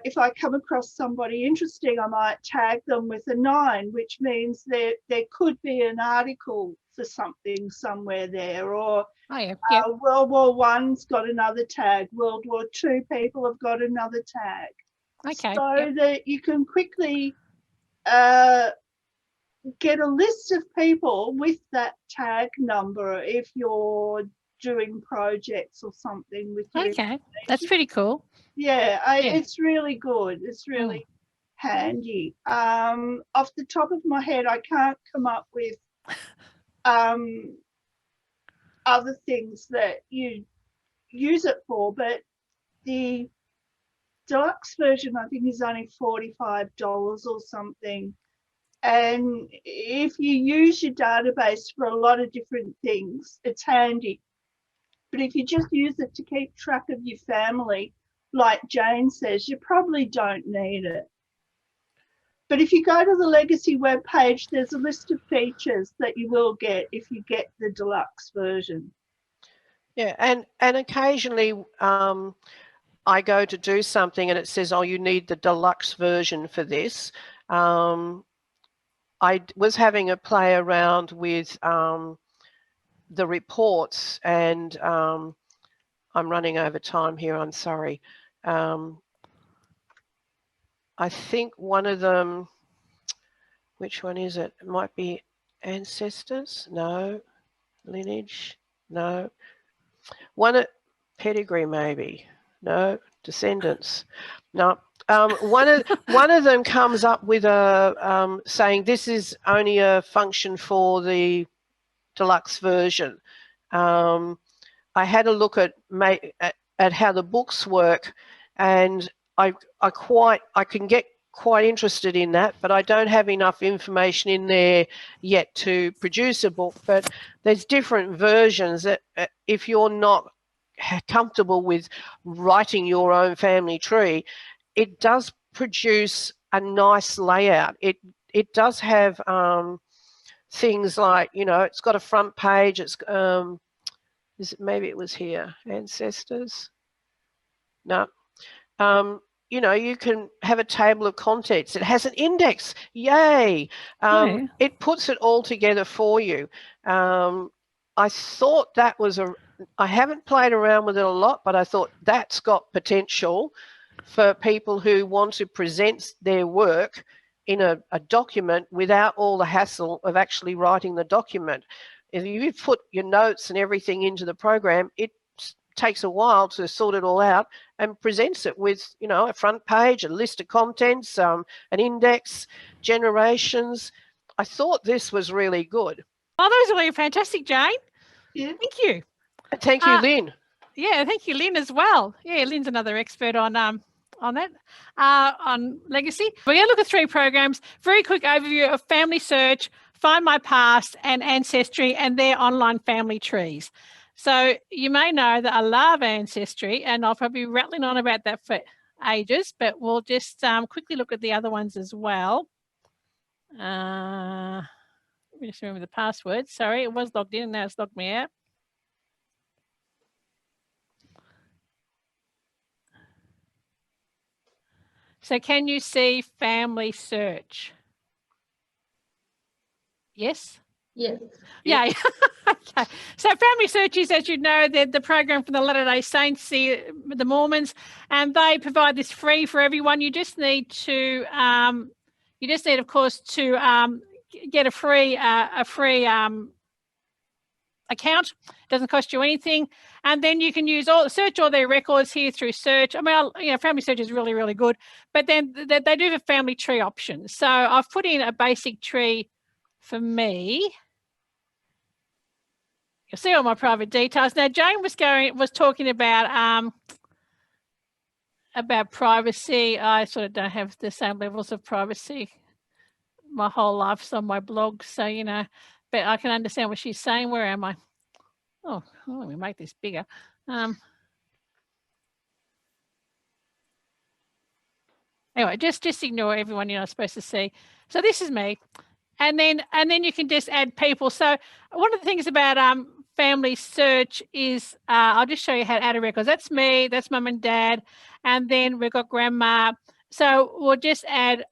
Speaker 5: If I come across somebody interesting, I might tag them with a 9, which means there could be an article for something somewhere there. Or World War I's got another tag. World War II people have got another tag.
Speaker 1: Okay.
Speaker 5: So that you can quickly get a list of people with that tag number if you're doing projects or something with your
Speaker 1: okay. That's pretty cool.
Speaker 5: Yeah, it's really good. It's really handy. Off the top of my head, I can't come up with other things that you use it for, but the deluxe version I think is only $45 or something, and if you use your database for a lot of different things, it's handy. But if you just use it to keep track of your family, like Jane says, you probably don't need it. But if you go to the Legacy webpage, there's a list of features that you will get if you get the deluxe version.
Speaker 2: Yeah, and occasionally I go to do something and it says, oh, you need the deluxe version for this. I I was having a play around with the reports, and I'm running over time here, I'm sorry. I think one of them, which one is it? It might be ancestors, no. Lineage, no. Pedigree, maybe, no. Descendants, no. One of them comes up with a saying this is only a function for the deluxe version. I had a look at how the books work, and I can get quite interested in that, but I don't have enough information in there yet to produce a book. But there's different versions that if you're not comfortable with writing your own family tree, it does produce a nice layout. It does have things like, you know, it's got a front page. It's maybe it was here, ancestors. No. You know, you can have a table of contents. It has an index. Yay. It puts it all together for you. I thought that was I haven't played around with it a lot, but I thought that's got potential for people who want to present their work in a document without all the hassle of actually writing the document. If you put your notes and everything into the program, it takes a while to sort it all out and presents it with, you know, a front page, a list of contents, an index, generations. I thought this was really good.
Speaker 1: Oh, that was really fantastic, Jane.
Speaker 5: Yeah.
Speaker 1: Thank you.
Speaker 2: Thank you, Lynn.
Speaker 1: Yeah, thank you, Lynn, as well. Yeah, Lynn's another expert on that, on legacy. We're going to look at 3 programs. Very quick overview of Family Search, Find My Past, and Ancestry, and their online family trees. So you may know that I love Ancestry, and I'll probably be rattling on about that for ages, but we'll just quickly look at the other ones as well. Let me just remember the password. Sorry, it was logged in and now it's logged me out. So can you see Family Search? Yes?
Speaker 3: Yes.
Speaker 1: Yeah. Okay. So Family Search is, as you know, the program from the Latter-day Saints, the Mormons, and they provide this free for everyone. You just need to, of course, to get a free account. It doesn't cost you anything, and then you can search all their records here through search. I mean, Family Search is really, really good, but then they do have family tree options. So I've put in a basic tree for me. You'll see all my private details. Now, Jane was talking about privacy. I sort of don't have the same levels of privacy. My whole life's on my blog, so, you know, but I can understand what she's saying. Where am I? Oh, let me make this bigger. Anyway, just ignore everyone you're not supposed to see. So this is me. And then you can just add people. So one of the things about Family Search is I'll just show you how to add a record. That's me, that's mum and dad, and then we've got grandma. So we'll just add,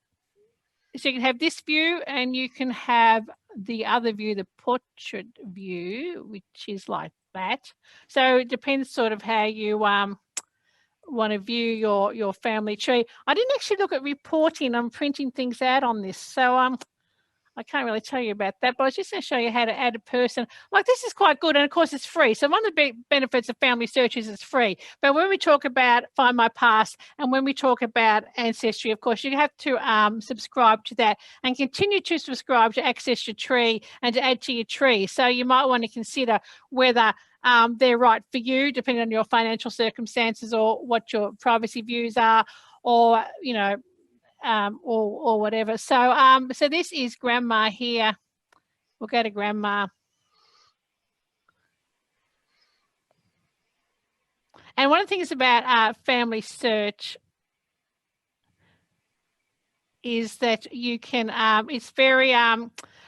Speaker 1: so you can have this view and you can have the other view, the portrait view, which is like that. So it depends sort of how you want to view your family tree. I didn't actually look at reporting. I'm printing things out on this. So I can't really tell you about that, but I was just going to show you how to add a person. Like, this is quite good, and of course it's free. So one of the big benefits of Family Search is it's free. But when we talk about Find My Past and when we talk about Ancestry, of course, you have to subscribe to that and continue to subscribe to access your tree and to add to your tree. So you might want to consider whether they're right for you, depending on your financial circumstances or what your privacy views are, or, you know, or whatever. So so this is grandma here. We'll go to grandma. And one of the things about Family Search is that you can, it's very,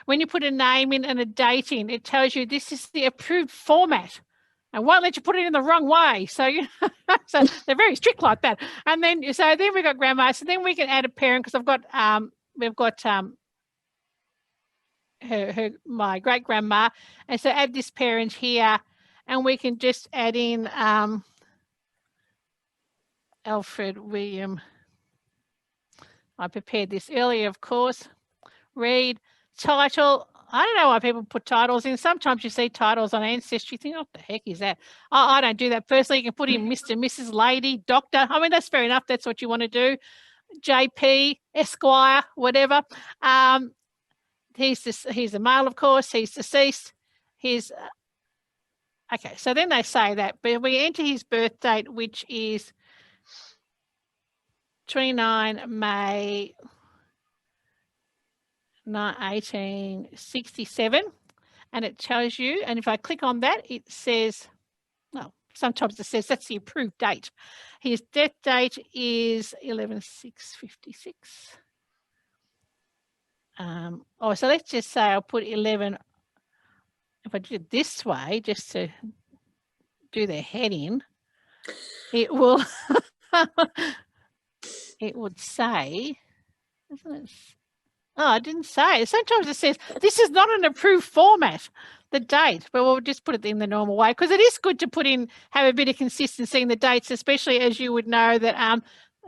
Speaker 1: when you put a name in and a date in, it tells you this is the approved format. And won't let you put it in the wrong way. So so they're very strict like that. And then we've got grandma. So then we can add a parent, because we've got my great grandma, and so add this parent here, and we can just add in Alfred William. I prepared this earlier, of course. Read title. I don't know why people put titles in. Sometimes you see titles on Ancestry. You think, what the heck is that? I don't do that personally. You can put in Mr., Mrs., Lady, Doctor. I mean, that's fair enough. That's what you want to do. JP, Esquire, whatever. He's a male, of course. He's deceased. He's okay. So then they say that, but we enter his birth date, which is 29 May 1867, and it tells you. And if I click on that, it says, well, sometimes it says that's the approved date. His death date is 11/6/56. So let's just say I'll put 11. If I do it this way, just to do the heading, it will it would say, isn't it? Oh, I didn't say. Sometimes it says this is not an approved format, the date, but we'll just put it in the normal way, because it is good to put in, have a bit of consistency in the dates, especially as you would know that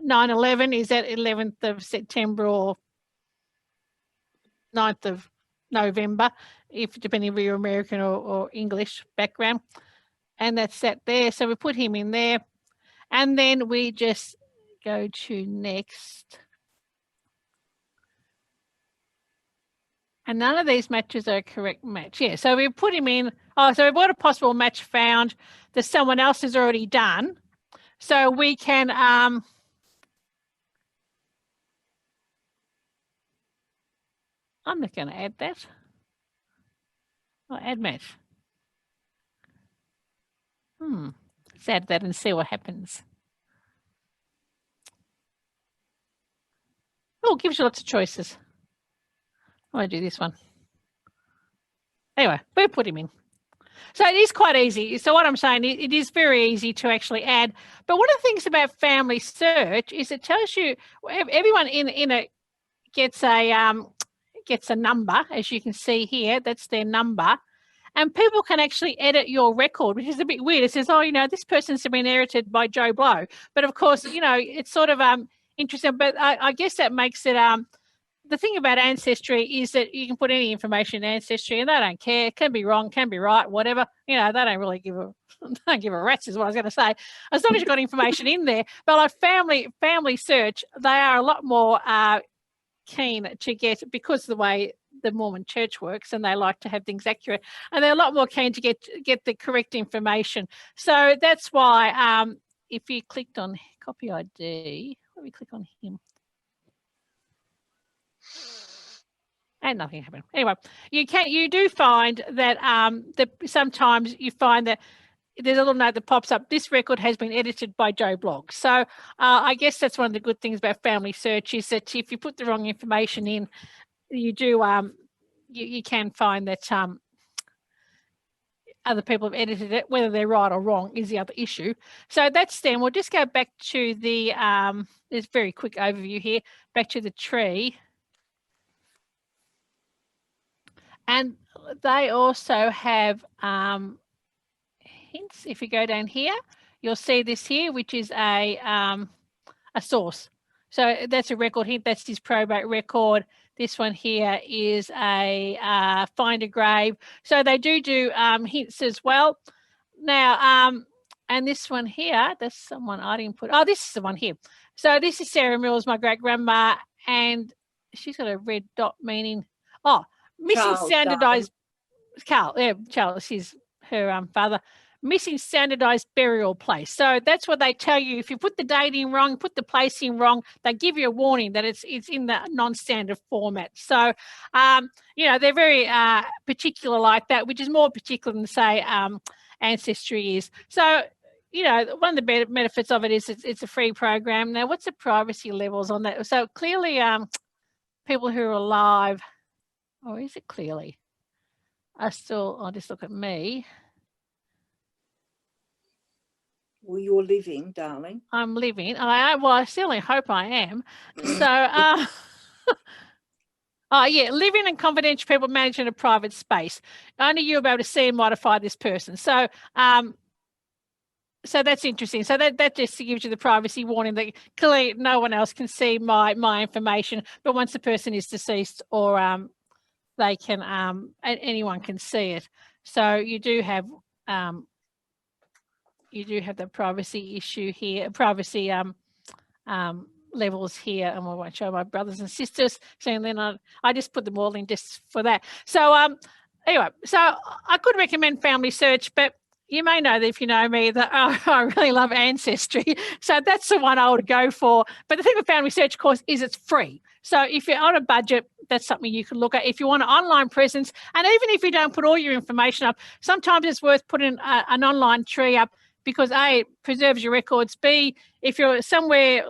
Speaker 1: 9/11 is at 11th of September or 9th of November, depending if you're American or English background. And that's that there. So we put him in there. And then we just go to next. And none of these matches are a correct match. Yeah, so we put him in. Oh, so we've got a possible match found that someone else has already done. So we can I'm not going to add that. Oh, add match. Let's add that and see what happens. Oh, it gives you lots of choices. I want to do this one. Anyway, we'll put him in. So it is quite easy. So what I'm saying, it is very easy to actually add. But one of the things about family search is it tells you everyone in it gets a number, as you can see here. That's their number. And people can actually edit your record, which is a bit weird. It says, oh, this person's been inherited by Joe Blow. But of course, it's sort of interesting. But I guess that makes it the thing about Ancestry is that you can put any information in Ancestry and they don't care. It can be wrong, can be right, whatever. They don't really give a rat's is what I was going to say. As long as you've got information in there. But like family search, they are a lot more keen to get, because of the way the Mormon church works, and they like to have things accurate, and they're a lot more keen to get the correct information. So that's why if you clicked on copy ID, let me click on him. And nothing happened. Anyway, you do find that sometimes you find that there's a little note that pops up. This record has been edited by Joe Blogg. So I guess that's one of the good things about family search is that if you put the wrong information in, you do you can find that other people have edited it. Whether they're right or wrong is the other issue. So that's them. We'll just go back to the there's a very quick overview here. Back to the tree. And they also have hints. If you go down here, you'll see this here, which is a source. So that's a record hint. That's his probate record. This one here is a find a grave. So they do hints as well. Now, and this one here, that's someone I didn't put. Oh, this is the one here. So this is Sarah Mills, my great grandma, and she's got a red dot meaning, missing
Speaker 6: Charles,
Speaker 1: standardized. Carl, yeah, Charles, she's her father. Missing standardized burial place. So that's what they tell you. If you put the date in wrong, put the place in wrong, they give you a warning that it's in the non-standard format. So, they're very particular like that, which is more particular than, say, Ancestry is. So, one of the benefits of it is it's a free program. Now, what's the privacy levels on that? So clearly, people who are alive, or is it clearly? I'll just look at me.
Speaker 6: Well, you're living, darling.
Speaker 1: I'm living. I certainly hope I am. So, Oh, yeah, living and confidential people managing a private space. Only you'll be able to see and modify this person. So, so that's interesting. So that just gives you the privacy warning that clearly no one else can see my information. But once the person is deceased, or they can anyone can see it. So you do have the privacy issue here, privacy levels here, and I won't show my brothers and sisters. So then I just put them all in just for that. So anyway, so I could recommend Family Search, but you may know that if you know me that I really love Ancestry. So that's the one I would go for. But the thing with Family Search, of course, is it's free. So if you're on a budget, that's something you can look at. If you want an online presence, and even if you don't put all your information up, sometimes it's worth putting an online tree up because A, it preserves your records. B, if you're somewhere,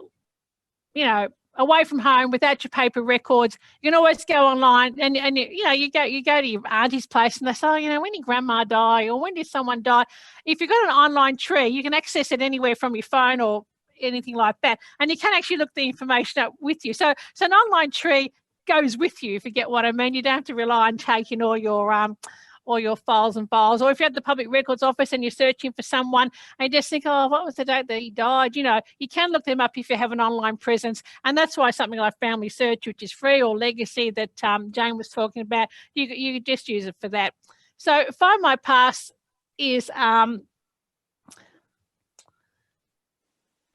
Speaker 1: you know, away from home without your paper records, you can always go online and you go to your auntie's place and they say, oh, you know, when did grandma die or when did someone die? If you've got an online tree, you can access it anywhere from your phone or anything like that, and you can actually look the information up with you. So an online tree goes with you, if you get what I mean. You don't have to rely on taking all your files and files, or if you're at the Public Records Office and you're searching for someone and you just think, oh, what was the date that he died? You know, you can look them up if you have an online presence. And that's why something like Family Search, which is free, or Legacy that Jane was talking about, you just use it for that. So Find My Past is, and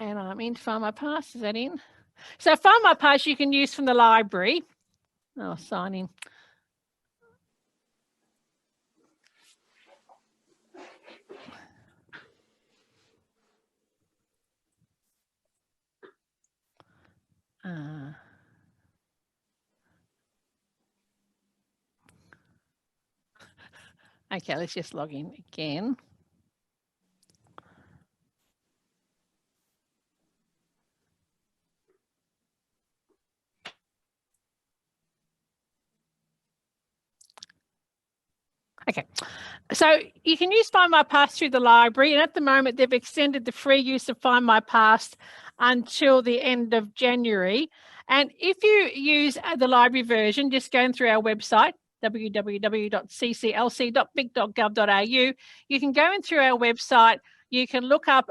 Speaker 1: I'm in Find My Past, is that in? So Find My Past you can use from the library. Oh, sign in. Okay, let's just log in again. Okay, so you can use Find My Past through the library, and at the moment they've extended the free use of Find My Past until the end of January. And if you use the library version, just going through our website, www.cclc.vic.gov.au, you can go in through our website, you can look up,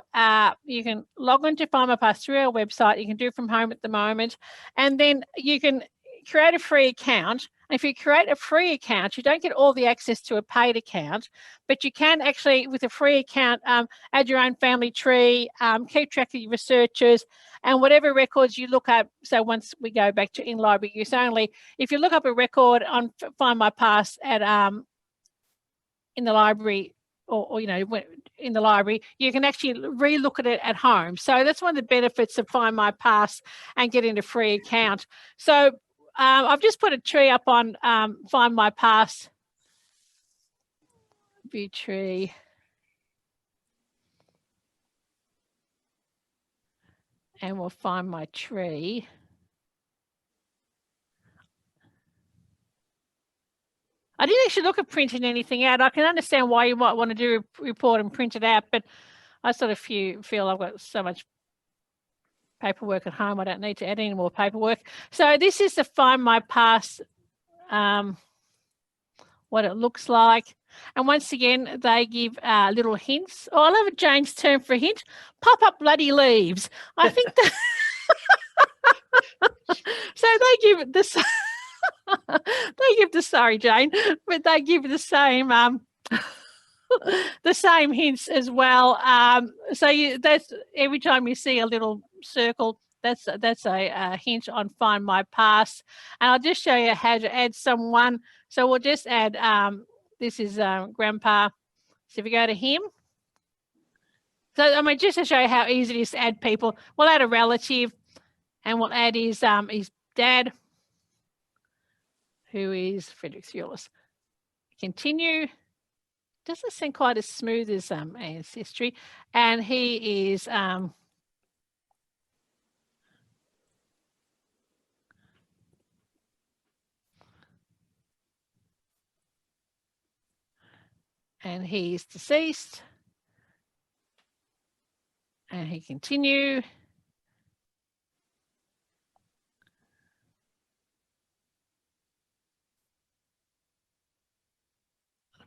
Speaker 1: you can log on to Find My Past through our website, you can do it from home at the moment, and then you can create a free account. If you create a free account, you don't get all the access to a paid account, but you can actually, with a free account, add your own family tree, keep track of your researchers, and whatever records you look up. So once we go back to in-library use only, if you look up a record on Find My Past at in the library, or you know, in the library, you can actually re-look at it at home. So that's one of the benefits of Find My Past and getting a free account. So I've just put a tree up on Find My Past, view tree. And we'll find my tree. I didn't actually look at printing anything out. I can understand why you might want to do a report and print it out, but I sort of feel I've got so much paperwork at home, I don't need to add any more paperwork. So this is to Find My Past, what it looks like. And once again, they give little hints. Oh, I love it, Jane's term for a hint. Pop up bloody leaves. I think that... So they give this... they give the... Sorry, Jane. But they give the same... the same hints as well. So that's every time you see a little circle, that's a hint on Find My Past. And I'll just show you how to add someone. So we'll just add, this is Grandpa. So if you go to him, so I mean, just to show you how easy it is to add people, we'll add a relative, and we'll add his dad, who is Frederick Thewlis. Continue. Doesn't seem quite as smooth as Ancestry, and he is and he's deceased, and he continue. And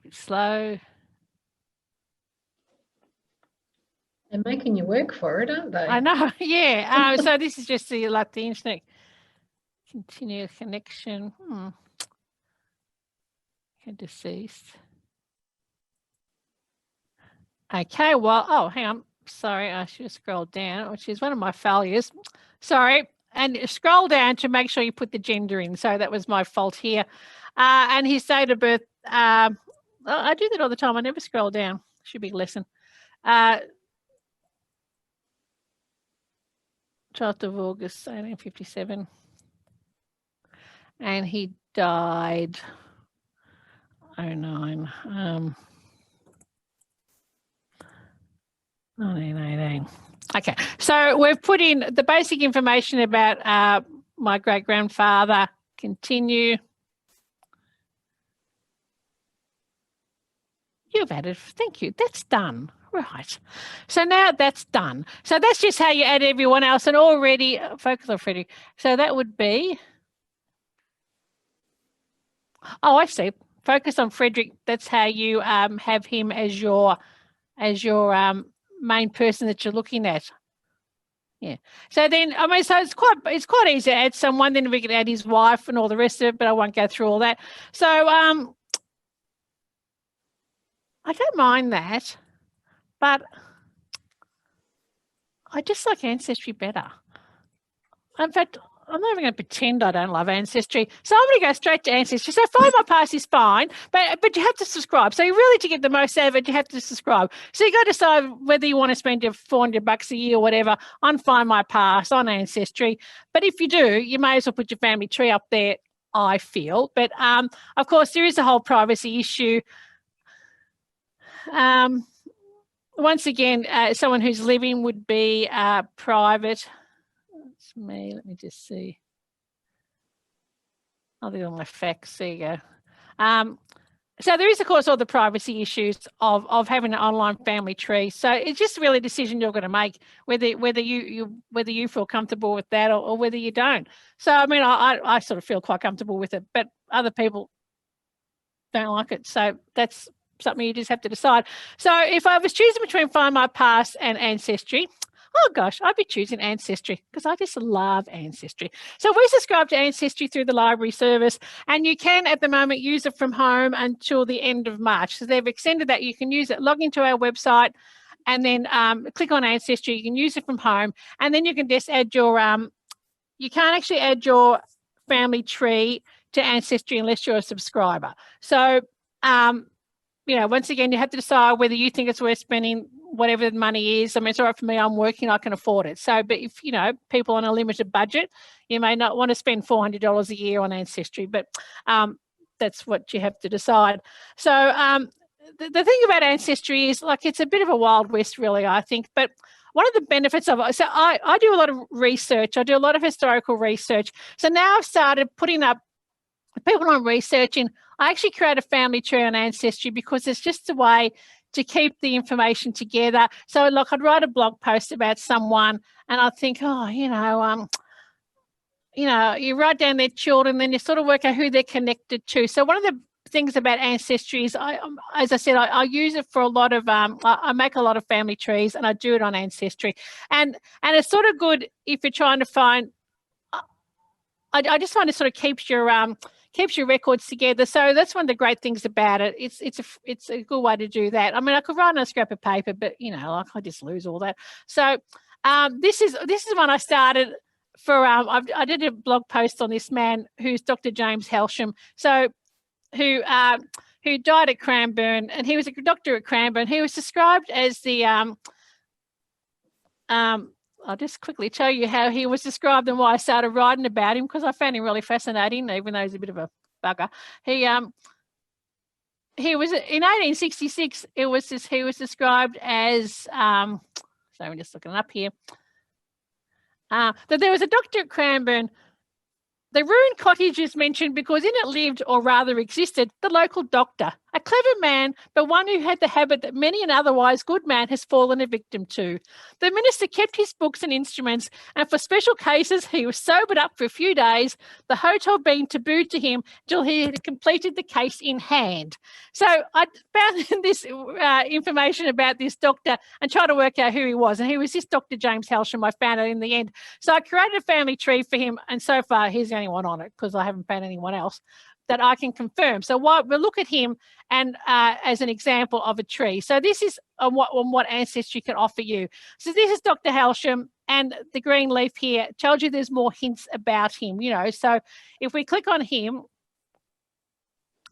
Speaker 1: bit slow.
Speaker 3: They're making you work for it, aren't they?
Speaker 1: I know, yeah. So this is just the internet. Continue connection. Deceased. Okay, well, oh, hang on. Sorry, I should have scrolled down, which is one of my failures. Sorry. And scroll down to make sure you put the gender in. So that was my fault here. And his date of birth, I do that all the time. I never scroll down. Should be a lesson. 12th of August, 1857. And he died 09. 1918. Okay, so we've put in the basic information about my great-grandfather. Continue. You've added, thank you, that's done. Right, so now that's done. So that's just how you add everyone else, and already, focus on Frederick. So that would be, oh, I see, focus on Frederick. That's how you have him as your main person that you're looking at. Yeah. So then, I mean, so it's quite easy to add someone. Then we can add his wife and all the rest of it, but I won't go through all that. So I don't mind that, but I just like Ancestry better. In fact, I'm not even going to pretend I don't love Ancestry. So I'm going to go straight to Ancestry. So Find My Past is fine, but you have to subscribe. So you really, to get the most out of it, you have to subscribe. So you got to decide whether you want to spend your $400 a year or whatever on Find My Past, on Ancestry. But if you do, you may as well put your family tree up there, I feel. But of course, there is a whole privacy issue. Once again, someone who's living would be private. It's me. Let me just see. I'll do all my facts. There you go. So there is, of course, all the privacy issues of having an online family tree. So it's just really a decision you're going to make whether you feel comfortable with that or whether you don't. So I mean, I sort of feel quite comfortable with it, but other people don't like it. So that's something you just have to decide. So if I was choosing between Find My Past and Ancestry, oh gosh, I'd be choosing Ancestry because I just love Ancestry. So we subscribe to Ancestry through the library service, and you can at the moment use it from home until the end of March. So they've extended that. You can use it, log into our website, and then click on Ancestry. You can use it from home, and then you can just add your, you can't actually add your family tree to Ancestry unless you're a subscriber. So, you know, once again, you have to decide whether you think it's worth spending whatever the money is. I mean, it's all right for me. I'm working. I can afford it. So, but if, you know, people on a limited budget, you may not want to spend $400 a year on Ancestry, but that's what you have to decide. So the thing about Ancestry is, like, it's a bit of a Wild West, really, I think. But one of the benefits of it, so I do a lot of research. I do a lot of historical research. So now I've started putting up people I'm researching. I actually create a family tree on Ancestry because it's just a way to keep the information together. So, like, I'd write a blog post about someone, and I'd think, oh, you know, you write down their children, then you sort of work out who they're connected to. So, one of the things about Ancestry is, as I said, I use it for a lot of, I make a lot of family trees, and I do it on Ancestry, and it's sort of good if you're trying to find. I just find it sort of keeps your records together. So that's one of the great things about it. It's a good way to do that. I mean, I could write on a scrap of paper, but you know, like, I just lose all that. So this is when I started for. I did a blog post on this man who's Dr. James Helsham. So who died at Cranbourne, and he was a doctor at Cranbourne. He was described as the I'll just quickly tell you how he was described and why I started writing about him, because I found him really fascinating, even though he's a bit of a bugger. He was in 1866. He was described as. So I'm just looking it up here. That there was a doctor at Cranbourne. The ruined cottage is mentioned because in it lived, or rather existed, the local doctor, a clever man, but one who had the habit that many an otherwise good man has fallen a victim to. The minister kept his books and instruments, and for special cases he was sobered up for a few days, the hotel being tabooed to him till he had completed the case in hand. So I found this information about this doctor and tried to work out who he was, and he was this Dr. James Halsham. I found it in the end. So I created a family tree for him, and so far he's the only one on it because I haven't found anyone else that I can confirm. So we'll look at him and as an example of a tree. So this is on what ancestry can offer you. So this is Dr. Halsham, and the green leaf here tells you there's more hints about him, you know. So if we click on him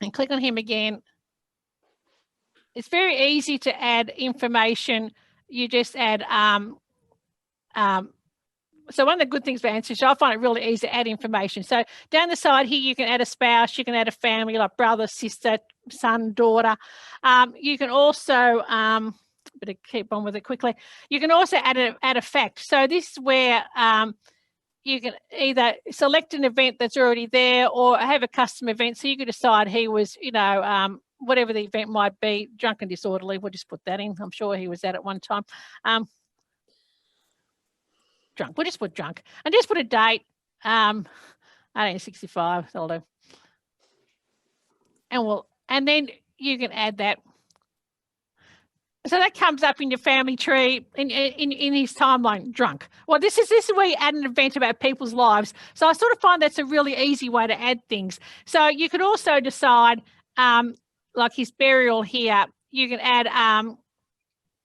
Speaker 1: and click on him again, it's very easy to add information. You just add so one of the good things about ancestry, I find it really easy to add information. So down the side here, you can add a spouse, you can add a family like brother, sister, son, daughter. You can also, better keep on with it quickly. You can also add a fact. So this is where you can either select an event that's already there or have a custom event. So you could decide he was, you know, whatever the event might be, drunk and disorderly. We'll just put that in. I'm sure he was that at one time. Drunk. We'll just put drunk and just put a date. 1865. That'll do. And then you can add that. So that comes up in your family tree in his timeline. Drunk. Well, this is where you add an event about people's lives. So I sort of find that's a really easy way to add things. So you could also decide, like his burial here. You can add.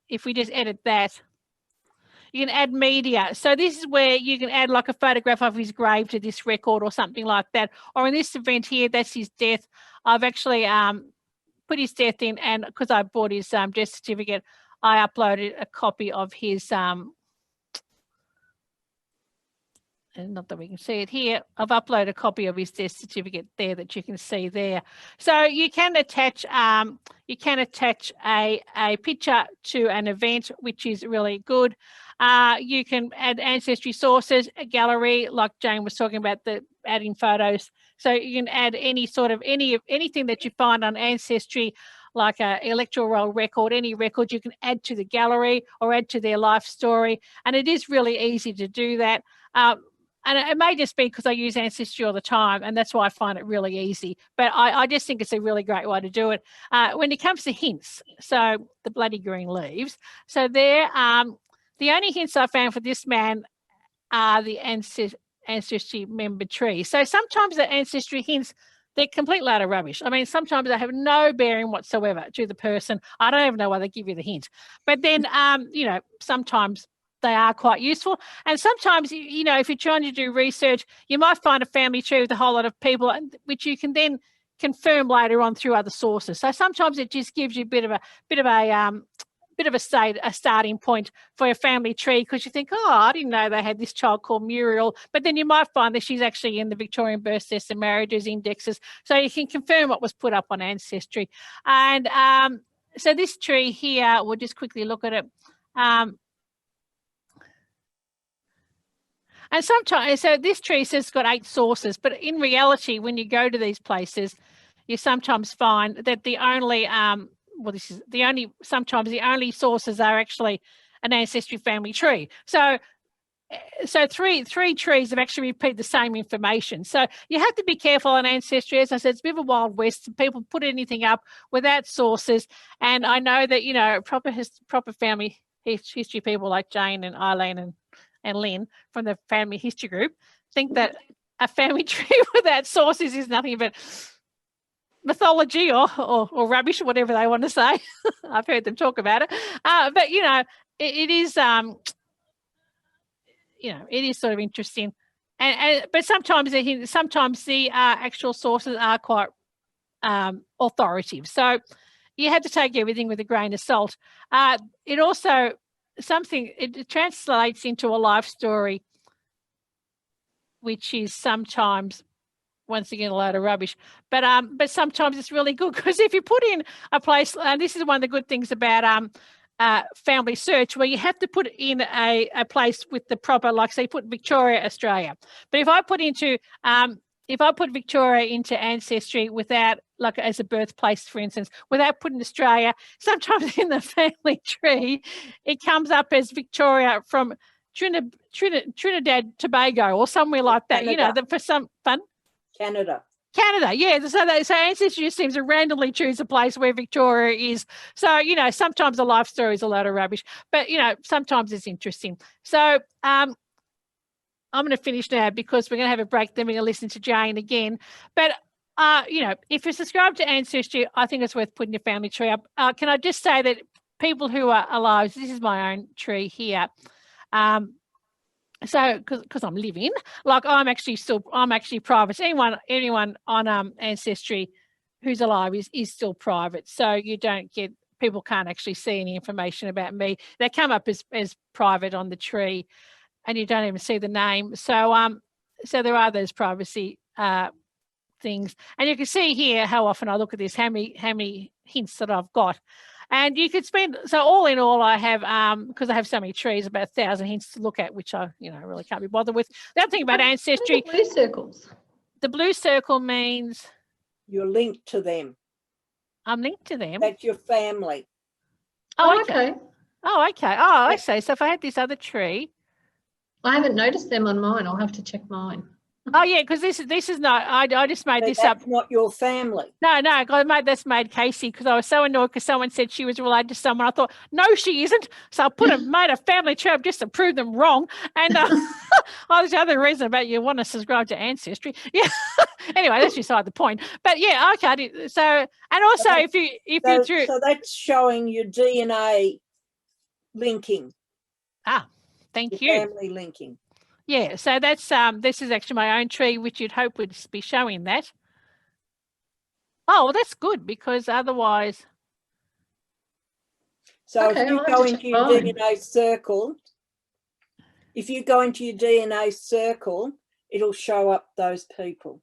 Speaker 1: If we just edit that. You can add media. So this is where you can add like a photograph of his grave to this record or something like that. Or in this event here, that's his death. I've actually put his death in, and because I bought his death certificate, I uploaded a copy of his, and not that we can see it here, I've uploaded a copy of his death certificate there that you can see there. So you can attach a picture to an event, which is really good. You can add ancestry sources, a gallery, like Jane was talking about, the adding photos. So you can add anything that you find on ancestry, like an electoral roll record, any record you can add to the gallery or add to their life story. And it is really easy to do that. And it may just be because I use ancestry all the time, and that's why I find it really easy. But I just think it's a really great way to do it. When it comes to hints, so the bloody green leaves. So there, the only hints I found for this man are the ancestry member tree. So sometimes the ancestry hints, they're complete load of rubbish. I mean, sometimes they have no bearing whatsoever to the person. I don't even know why they give you the hint. But then, you know, sometimes they are quite useful. And sometimes, you know, if you're trying to do research, you might find a family tree with a whole lot of people, which you can then confirm later on through other sources. So sometimes it just gives you a bit of a starting point for a family tree, because you think, oh, I didn't know they had this child called Muriel. But then you might find that she's actually in the Victorian birth certificates and marriages indexes. So you can confirm what was put up on Ancestry. And so this tree here, we'll just quickly look at it. And sometimes, so this tree says it's got 8 sources, but in reality, when you go to these places, you sometimes find that sometimes the only sources are actually an ancestry family tree. So three trees have actually repeated the same information. So you have to be careful on ancestry. As I said, it's a bit of a wild west. People put anything up without sources. And I know that, you know, proper family history people like Jane and Eileen and Lynn from the family history group think that a family tree without sources is nothing but mythology or rubbish, whatever they want to say. I've heard them talk about it. But, you know, it is, you know, it is sort of interesting. But sometimes the actual sources are quite authoritative. So you have to take everything with a grain of salt. It also, it translates into a life story, which is sometimes, once again, a load of rubbish. But sometimes it's really good, because if you put in a place, and this is one of the good things about family search, where you have to put in a place with the proper, like say, put Victoria, Australia. But if I put Victoria into Ancestry without like as a birthplace, for instance, without putting Australia, sometimes in the family tree, it comes up as Victoria from Trinidad, Tobago, or somewhere like that.
Speaker 6: Canada.
Speaker 1: You know, for some fun.
Speaker 6: Canada.
Speaker 1: Canada, yeah. So Ancestry just seems to randomly choose a place where Victoria is. So, you know, sometimes the life story is a lot of rubbish, but, you know, sometimes it's interesting. So I'm going to finish now because we're going to have a break. Then we're going to listen to Jane again. But, you know, if you're subscribed to Ancestry, I think it's worth putting your family tree up. Can I just say that people who are alive, this is my own tree here. So because I'm living, like I'm actually private. So anyone on Ancestry who's alive is still private. So you don't get, people can't actually see any information about me. They come up as private on the tree, and you don't even see the name. So so there are those privacy things, and you can see here how often I look at this, how many hints that I've got. And you could spend, so all in all, I have, because I have so many trees, about 1,000 hints to look at, which I, you know, really can't be bothered with. The other thing about Ancestry,
Speaker 3: What are the blue circles?
Speaker 1: The blue circle means
Speaker 6: You're linked to them.
Speaker 1: I'm linked to them.
Speaker 6: That's your family.
Speaker 1: Oh, okay. Oh, okay. Oh, I see. So if I had this other tree.
Speaker 3: I haven't noticed them on mine. I'll have to check mine.
Speaker 1: Oh yeah, because this is not. I just made this up.
Speaker 6: That's not your family.
Speaker 1: No, that's made Casey, because I was so annoyed because someone said she was related to someone. I thought, no, she isn't. So I made a family tree up just to prove them wrong. And there's the other reason about you want to subscribe to Ancestry. Yeah. Anyway, that's beside the point. But yeah, okay. So, and also if you through.
Speaker 6: So that's showing your DNA linking.
Speaker 1: Thank
Speaker 6: your
Speaker 1: you.
Speaker 6: Family linking.
Speaker 1: Yeah, so that's this is actually my own tree, which you'd hope would be showing that. Oh, well, that's good, because otherwise.
Speaker 6: So
Speaker 3: Okay,
Speaker 6: if you
Speaker 3: I'll
Speaker 6: go
Speaker 3: have to
Speaker 6: into
Speaker 3: check
Speaker 6: your
Speaker 3: mine.
Speaker 6: DNA circle, it'll show up those people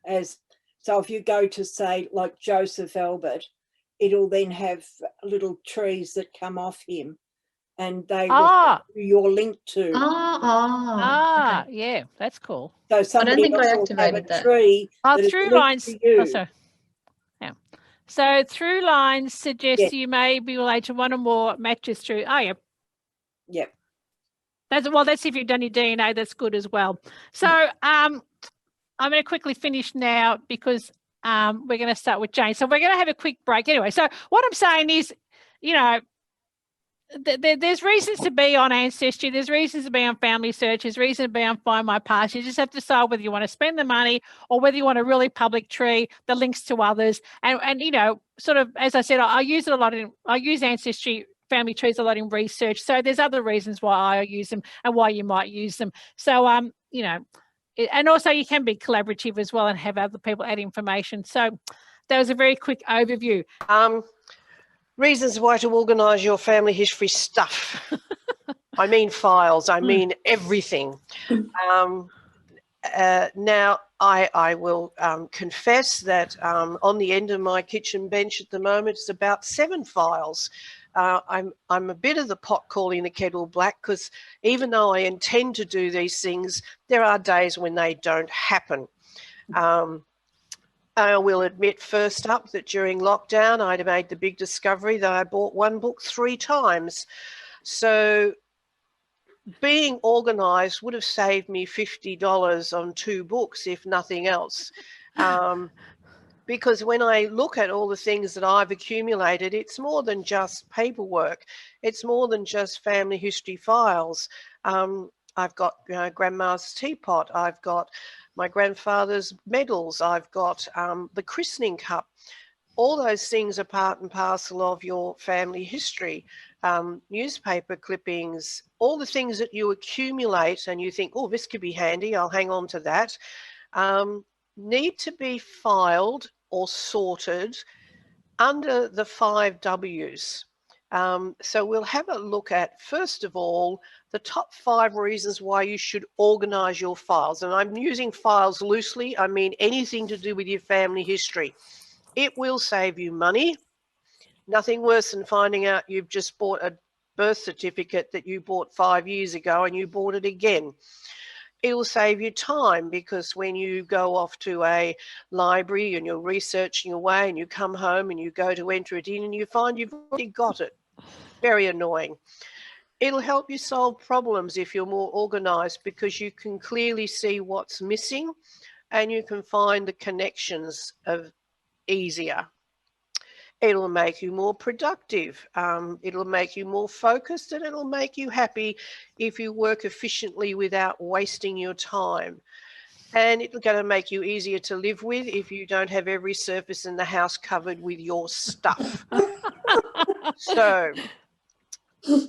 Speaker 6: as. So if you go to, say, like Joseph Albert, it'll then have little trees that come off him, and they will you're linked to.
Speaker 3: Okay.
Speaker 1: Yeah, that's cool.
Speaker 6: So somebody
Speaker 3: think I
Speaker 6: else will have a
Speaker 3: activated that.
Speaker 6: tree that is
Speaker 1: Through
Speaker 6: linked
Speaker 1: lines.
Speaker 6: to you.
Speaker 1: So through lines suggests
Speaker 6: Yes.
Speaker 1: you may be related to one or more matches through. Oh, yeah.
Speaker 6: Yep.
Speaker 1: That's if you've done your DNA. That's good as well. So I'm going to quickly finish now, because we're going to start with Jane. So we're going to have a quick break anyway. So what I'm saying is, you know, there's reasons to be on Ancestry. There's reasons to be on Family Search. There's reason to be on Find My Past. You just have to decide whether you want to spend the money or whether you want a really public tree that links to others. And you know, sort of, as I said, I use it a lot I use Ancestry family trees a lot in research. So there's other reasons why I use them and why you might use them. So, you know, and also you can be collaborative as well and have other people add information. So that was a very quick overview.
Speaker 2: Reasons why to organise your family history stuff. I mean files, I mean everything. Now, I will confess that on the end of my kitchen bench at the moment, it's about 7 files. I'm a bit of the pot calling the kettle black, because even though I intend to do these things, there are days when they don't happen. I will admit first up that during lockdown, I'd made the big discovery that I bought one book 3 times. So being organised would have saved me $50 on 2 books, if nothing else. Because when I look at all the things that I've accumulated, it's more than just paperwork. It's more than just family history files. I've got Grandma's teapot. I've got my grandfather's medals. I've got the christening cup. All those things are part and parcel of your family history. Newspaper clippings, all the things that you accumulate and you think, oh, this could be handy, I'll hang on to that, need to be filed or sorted under the 5 Ws. So we'll have a look at, first of all, the top 5 reasons why you should organise your files. And I'm using files loosely. I mean anything to do with your family history. It will save you money. Nothing worse than finding out you've just bought a birth certificate that you bought 5 years ago and you bought it again. It will save you time, because when you go off to a library and you're researching away and you come home and you go to enter it in and you find you've already got it. Very annoying. It'll help you solve problems if you're more organised, because you can clearly see what's missing and you can find the connections of easier. It'll make you more productive. It'll make you more focused, and it'll make you happy if you work efficiently without wasting your time. And it's going to make you easier to live with if you don't have every surface in the house covered with your stuff. So,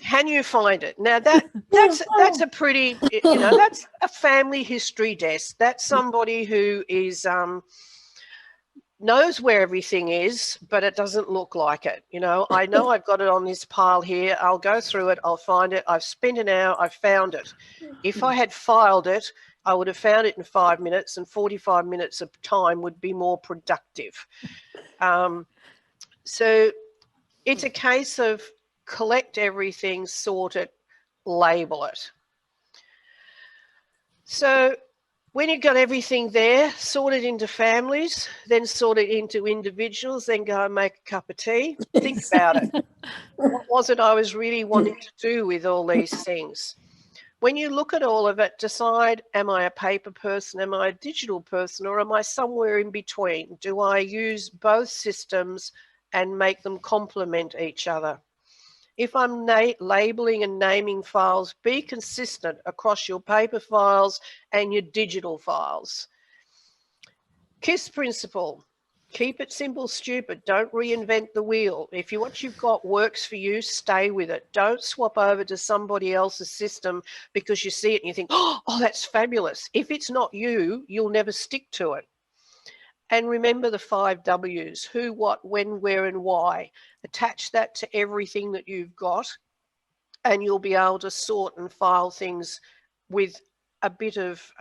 Speaker 2: can you find it? Now that's a pretty, you know, that's a family history desk. That's somebody who is knows where everything is, but it doesn't look like it. You know I've got it on this pile here. I'll go through it. I'll find it. I've spent an hour. I've found it. If I had filed it, I would have found it in 5 minutes, and 45 minutes of time would be more productive. So it's a case of collect everything, sort it, label it. So when you've got everything there, sort it into families, then sort it into individuals, then go and make a cup of tea. Think about it. What was it I was really wanting to do with all these things? When you look at all of it, decide, am I a paper person, am I a digital person, or am I somewhere in between? Do I use both systems and make them complement each other? If I'm labeling and naming files, be consistent across your paper files and your digital files. KISS principle, keep it simple, stupid. Don't reinvent the wheel. If what you've got works for you, stay with it. Don't swap over to somebody else's system because you see it and you think, oh, that's fabulous. If it's not you, you'll never stick to it. And remember the 5 W's, who, what, when, where, and why. Attach that to everything that you've got, and you'll be able to sort and file things with a bit of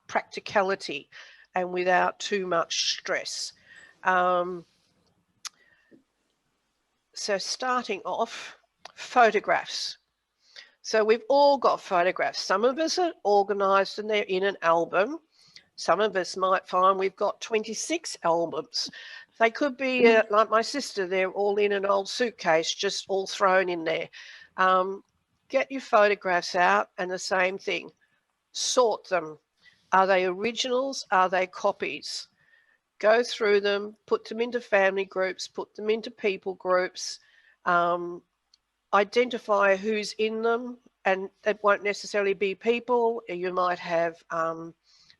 Speaker 2: practicality and without too much stress. So starting off, photographs. So we've all got photographs. Some of us are organised and they're in an album. Some of us might find we've got 26 albums. They could be, like my sister, they're all in an old suitcase, just all thrown in there. Get your photographs out, and the same thing. Sort them. Are they originals? Are they copies? Go through them, put them into family groups, put them into people groups, identify who's in them, and it won't necessarily be people. You might have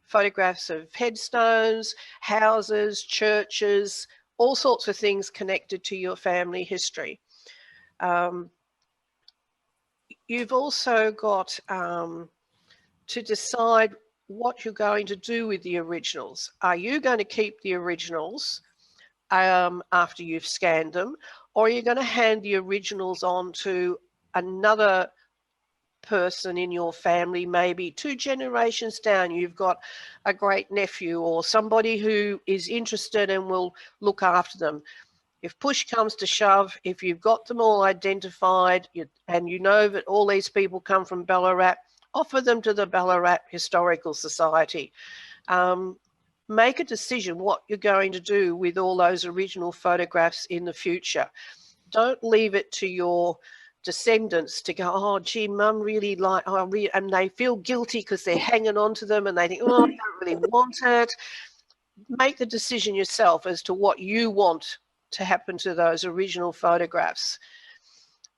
Speaker 2: photographs of headstones, houses, churches, all sorts of things connected to your family history. You've also got to decide what you're going to do with the originals. Are you going to keep the originals after you've scanned them, or are you going to hand the originals on to another person in your family, maybe 2 generations down? You've got a great nephew or somebody who is interested and will look after them. If push comes to shove, if you've got them all identified and you know that all these people come from Ballarat, offer them to the Ballarat Historical Society. Make a decision what you're going to do with all those original photographs in the future. Don't leave it to your descendants to go, oh, gee, Mum really like, and they feel guilty because they're hanging on to them and they think, oh, I don't really want it. Make the decision yourself as to what you want to happen to those original photographs.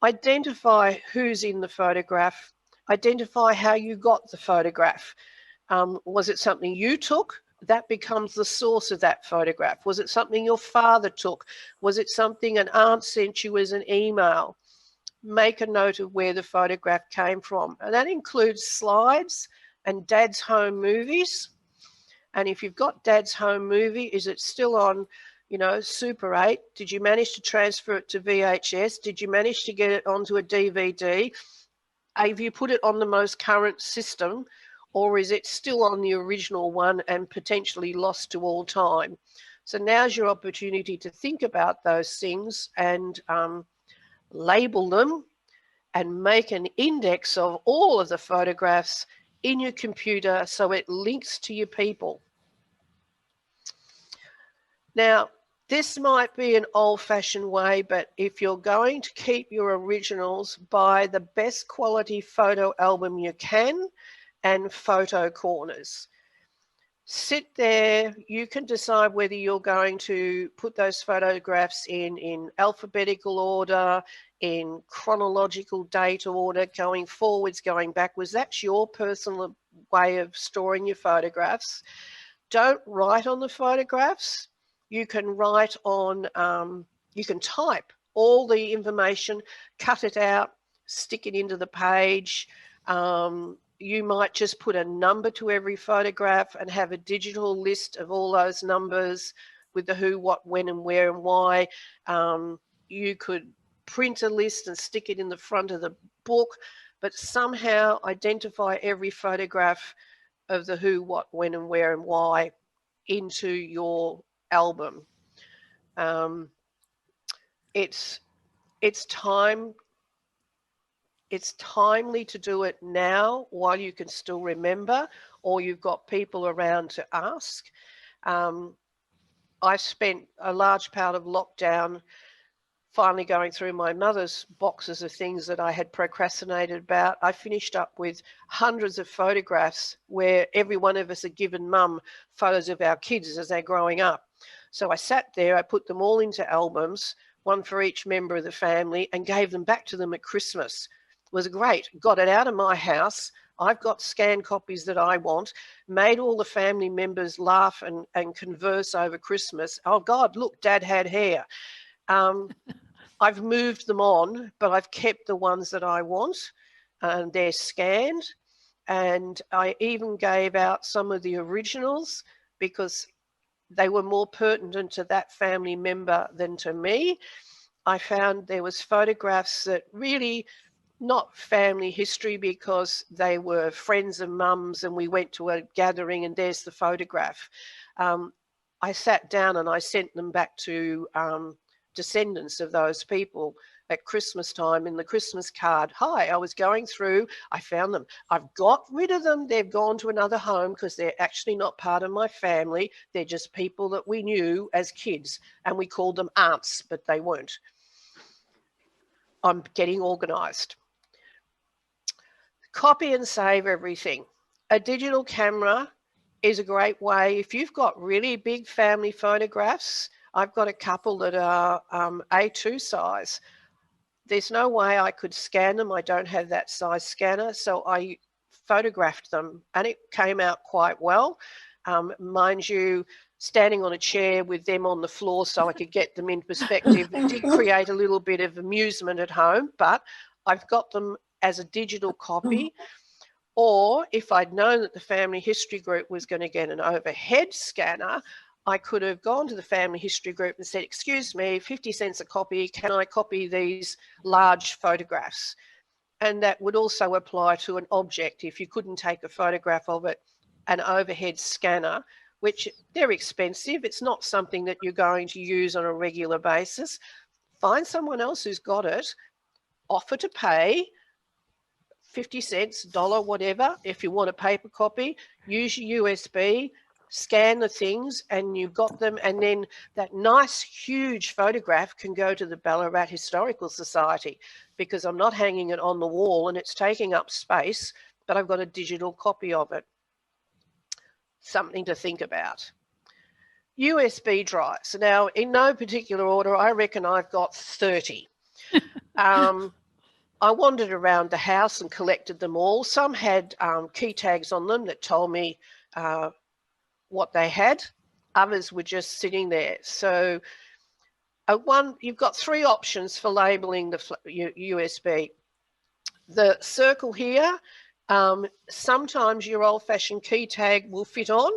Speaker 2: Identify who's in the photograph. Identify how you got the photograph. Was it something you took? That becomes the source of that photograph. Was it something your father took? Was it something an aunt sent you as an email? Make a note of where the photograph came from. And that includes slides and Dad's home movies. And if you've got Dad's home movie, is it still on, you know, Super 8? Did you manage to transfer it to VHS? Did you manage to get it onto a DVD? Have you put it on the most current system, or is it still on the original one and potentially lost to all time? So now's your opportunity to think about those things and label them and make an index of all of the photographs in your computer so it links to your people. Now, this might be an old-fashioned way, but if you're going to keep your originals, buy the best quality photo album you can and photo corners. Sit there, you can decide whether you're going to put those photographs in alphabetical order, in chronological date order, going forwards, going backwards. That's your personal way of storing your photographs. Don't write on the photographs. You can write on, you can type all the information, cut it out, stick it into the page. You might just put a number to every photograph and have a digital list of all those numbers with the who, what, when and where and why. You could print a list and stick it in the front of the book, but somehow identify every photograph of the who, what, when and where and why into your album. It's timely to do it now while you can still remember, or you've got people around to ask. I spent a large part of lockdown finally going through my mother's boxes of things that I had procrastinated about. I finished up with hundreds of photographs where every one of us had given mum photos of our kids as they're growing up. So I sat there, I put them all into albums, one for each member of the family, and gave them back to them at Christmas. It was great. Got it out of my house. I've got scanned copies that I want, made all the family members laugh and converse over Christmas. Oh God, look, Dad had hair. I've moved them on, but I've kept the ones that I want, and they're scanned. And I even gave out some of the originals because they were more pertinent to that family member than to me. I found there was photographs that really not family history because they were friends of mum's and we went to a gathering and there's the photograph. I sat down and I sent them back to descendants of those people at Christmas time in the Christmas card. Hi, I was going through, I found them. I've got rid of them. They've gone to another home because they're actually not part of my family. They're just people that we knew as kids and we called them aunts, but they weren't. I'm getting organised. Copy and save everything. A digital camera is a great way. If you've got really big family photographs, I've got a couple that are A2 size. There's no way I could scan them. I don't have that size scanner. So I photographed them and it came out quite well. Mind you, standing on a chair with them on the floor so I could get them in perspective. It did create a little bit of amusement at home, but I've got them as a digital copy. Or if I'd known that the family history group was going to get an overhead scanner, I could have gone to the family history group and said, excuse me, 50 cents a copy, can I copy these large photographs? And that would also apply to an object. If you couldn't take a photograph of it, an overhead scanner, which they're expensive. It's not something that you're going to use on a regular basis. Find someone else who's got it, offer to pay 50 cents, $1, whatever. If you want a paper copy, use your USB, scan the things and you've got them, and then that nice huge photograph can go to the Ballarat Historical Society because I'm not hanging it on the wall and it's taking up space, but I've got a digital copy of it. Something to think about. USB drives. Now, in no particular order, I reckon I've got 30. I wandered around the house and collected them all. Some had key tags on them that told me what they had. Others were just sitting there. So you've got three options for labeling the USB. The circle here, sometimes your old-fashioned key tag will fit on.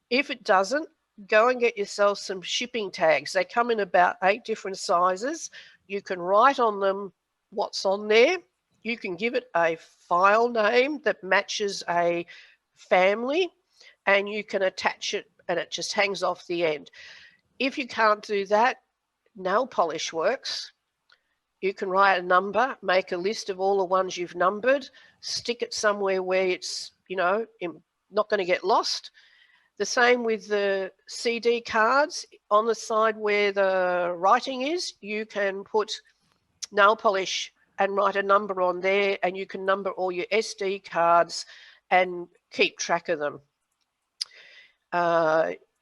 Speaker 2: If it doesn't, go and get yourself some shipping tags. They come in about 8 different sizes. You can write on them what's on there. You can give it a file name that matches a family, and you can attach it and it just hangs off the end. If you can't do that, nail polish works. You can write a number, make a list of all the ones you've numbered, stick it somewhere where it's, you know, not going to get lost. The same with the CD cards. On the side where the writing is, you can put nail polish and write a number on there, and you can number all your SD cards and keep track of them.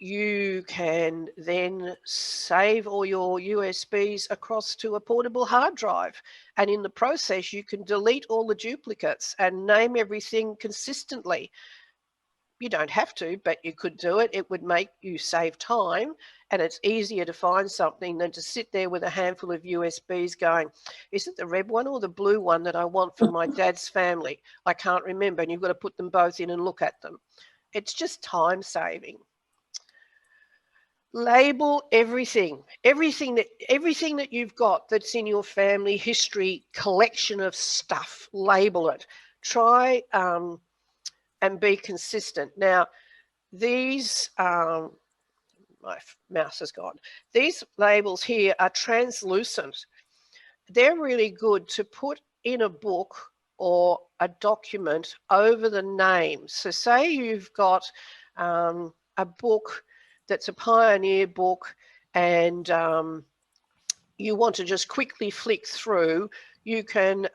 Speaker 2: You can then save all your USBs across to a portable hard drive. And in the process, you can delete all the duplicates and name everything consistently. You don't have to, but you could do it. It would make you save time, and it's easier to find something than to sit there with a handful of USBs going, is it the red one or the blue one that I want for my dad's family? I can't remember, and you've got to put them both in and look at them. It's just time saving. Label everything, everything that you've got that's in your family history collection of stuff. Label it. Try and be consistent. Now, these, my mouse is gone. These labels here are translucent. They're really good to put in a book or a document over the name. So say you've got a book that's a pioneer book, and you want to just quickly flick through, you can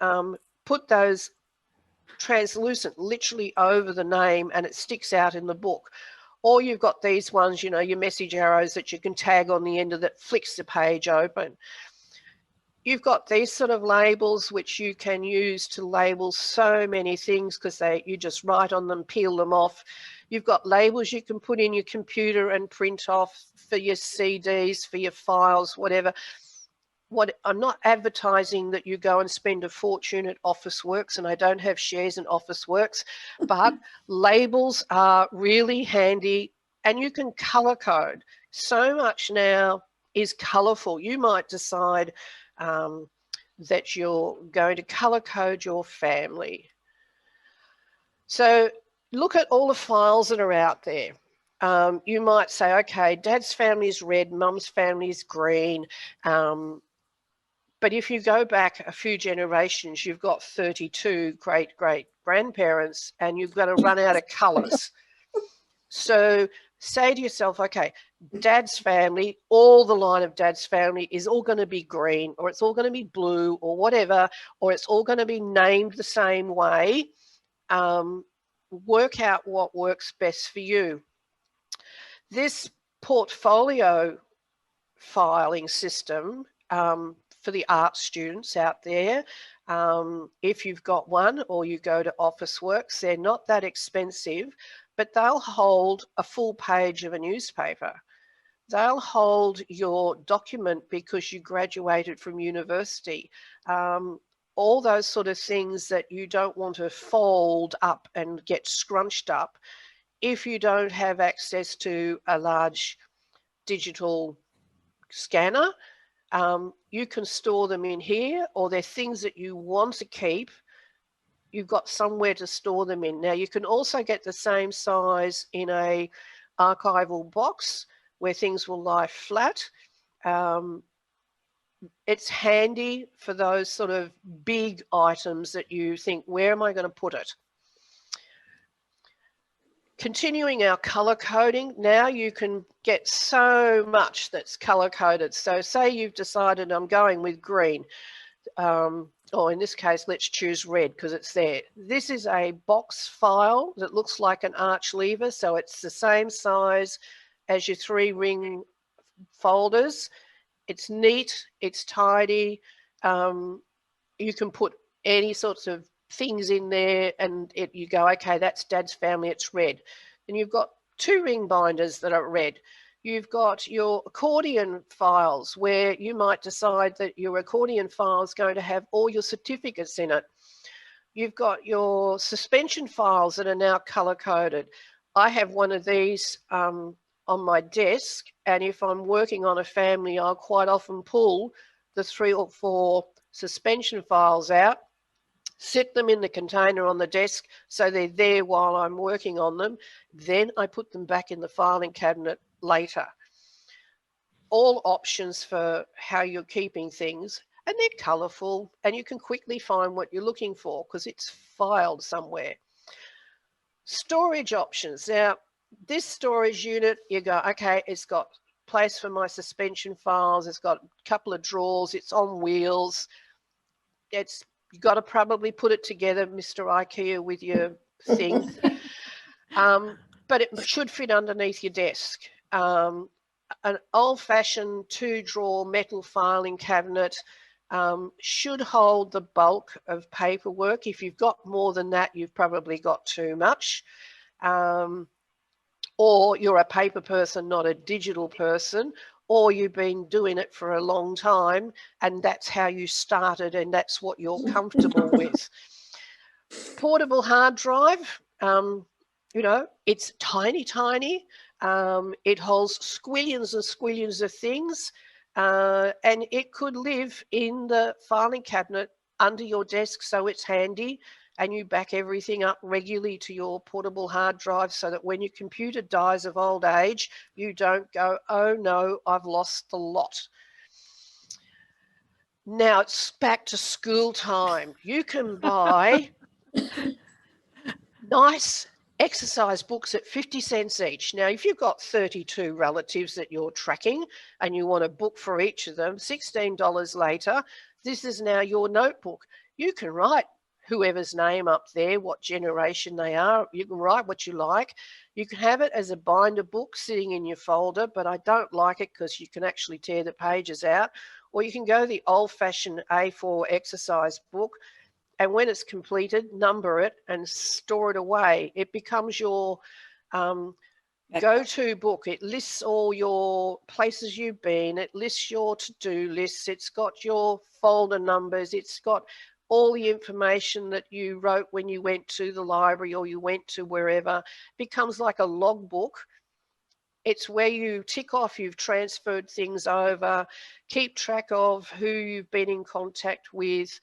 Speaker 2: put those translucent literally over the name, and it sticks out in the book. Or you've got these ones, you know, your message arrows that you can tag on the end of that flicks the page open. You've got these sort of labels which you can use to label so many things, because you just write on them, peel them off. You've got labels you can put in your computer and print off for your CDs, for your files, whatever. I'm not advertising that you go and spend a fortune at Officeworks, and I don't have shares in Officeworks, but labels are really handy, and you can color code. So much now is colorful. You might decide that you're going to color code your family. So look at all the files that are out there. You might say, okay, Dad's family is red, Mum's family is green. But if you go back a few generations, you've got 32 great-great-grandparents, and you've got to run out of colours. So say to yourself, okay, Dad's family, all the line of Dad's family is all going to be green, or it's all going to be blue, or whatever, or it's all going to be named the same way. Work out what works best for you. This portfolio filing system for the art students out there, if you've got one or you go to Officeworks, they're not that expensive, but they'll hold a full page of a newspaper. They'll hold your document because you graduated from university. All those sort of things that you don't want to fold up and get scrunched up. If you don't have access to a large digital scanner, you can store them in here, or they're things that you want to keep. You've got somewhere to store them in. Now, you can also get the same size in a archival box where things will lie flat. It's handy for those sort of big items that you think, where am I going to put it? Continuing our color coding, now you can get so much that's color coded. So say you've decided I'm going with green, or in this case, let's choose red because it's there. This is a box file that looks like an arch lever, so it's the same size as your 3-ring folders. It's neat, it's tidy. You can put any sorts of things in there, and you go, okay, that's Dad's family, it's red. And you've got 2-ring binders that are red. You've got your accordion files where you might decide that your accordion file is going to have all your certificates in it. You've got your suspension files that are now color coded. I have one of these on my desk, and if I'm working on a family, I'll quite often pull the 3 or 4 suspension files out, sit them in the container on the desk so they're there while I'm working on them. Then I put them back in the filing cabinet later. All options for how you're keeping things. and they're colourful, and you can quickly find what you're looking for because it's filed somewhere. Storage options. Now, this storage unit, you go, okay, it's got place for my suspension files, it's got a couple of drawers, it's on wheels. You've got to probably put it together, Mr. IKEA, with your thing. But it should fit underneath your desk. An old-fashioned 2-drawer metal filing cabinet should hold the bulk of paperwork. If you've got more than that, you've probably got too much. Or you're a paper person, not a digital person, or you've been doing it for a long time and that's how you started and that's what you're comfortable with. Portable hard drive, you know, it's tiny. It holds squillions and squillions of things, and it could live in the filing cabinet under your desk, so it's handy, and you back everything up regularly to your portable hard drive so that when your computer dies of old age, you don't go, oh no, I've lost the lot. Now it's back to school time. You can buy nice exercise books at 50 cents each. Now, if you've got 32 relatives that you're tracking and you want a book for each of them, $16 later, this is now your notebook. You can write whoever's name up there, what generation they are. You can write what you like. You can have it as a binder book sitting in your folder, but I don't like it because you can actually tear the pages out. Or you can go the old-fashioned A4 exercise book, and when it's completed, number it and store it away. It becomes your go-to book. It lists all your places you've been. It lists your to-do lists. It's got your folder numbers. It's got all the information that you wrote when you went to the library or you went to wherever. It becomes like a logbook. It's where you tick off you've transferred things over, keep track of who you've been in contact with,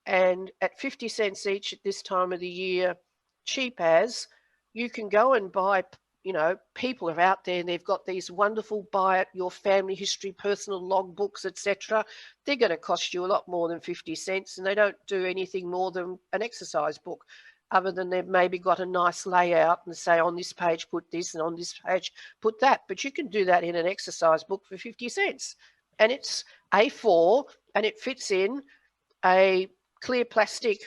Speaker 2: and at 50 cents each at this time of the year, cheap as, you can go and buy, you know, people are out there and they've got these wonderful buy it, your family history, personal log books, etc. They're going to cost you a lot more than 50 cents and they don't do anything more than an exercise book, other than they've maybe got a nice layout and say on this page put this and on this page put that. But you can do that in an exercise book for 50 cents. And it's A4 and it fits in a clear plastic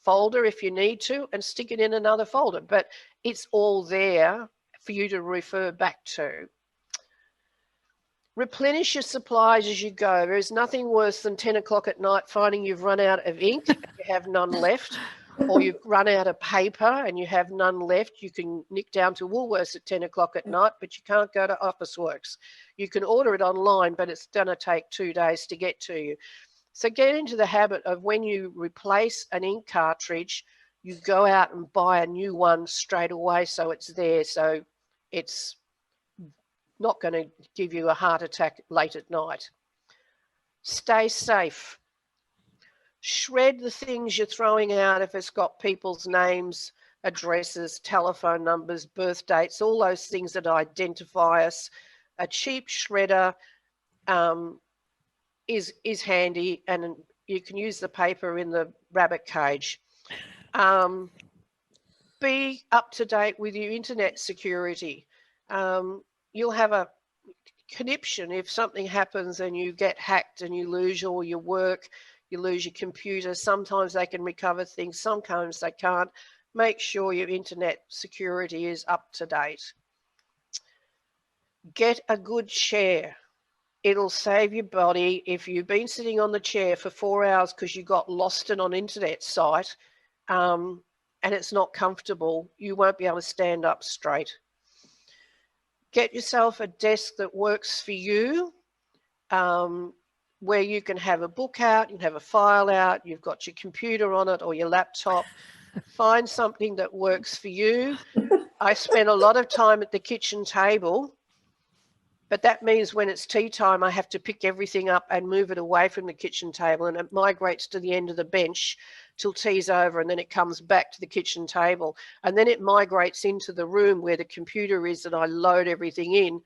Speaker 2: folder if you need to and stick it in another folder, but it's all there for you to refer back to. Replenish your supplies as you go. There is nothing worse than 10 o'clock at night finding you've run out of ink, you have none left, or you've run out of paper and you have none left. You can nick down to Woolworths at 10 o'clock at night, but you can't go to Officeworks. You can order it online, but it's going to take 2 days to get to you. So get into the habit of when you replace an ink cartridge, you go out and buy a new one straight away so it's there, so it's not going to give you a heart attack late at night. Stay safe. Shred the things you're throwing out if it's got people's names, addresses, telephone numbers, birth dates, all those things that identify us. A cheap shredder is handy, and you can use the paper in the rabbit cage. Be up to date with your internet security. You'll have a conniption if something happens and you get hacked and you lose all your work, you lose your computer. Sometimes they can recover things, sometimes they can't. Make sure your internet security is up to date. Get a good chair. It'll save your body. If you've been sitting on the chair for 4 hours because you got lost in an internet site and it's not comfortable, you won't be able to stand up straight. Get yourself a desk that works for you, where you can have a book out, you can have a file out, you've got your computer on it or your laptop. Find something that works for you. I spend a lot of time at the kitchen table, but that means when it's tea time, I have to pick everything up and move it away from the kitchen table, and it migrates to the end of the bench till tea's over, and then it comes back to the kitchen table, and then it migrates into the room where the computer is, and I load everything in,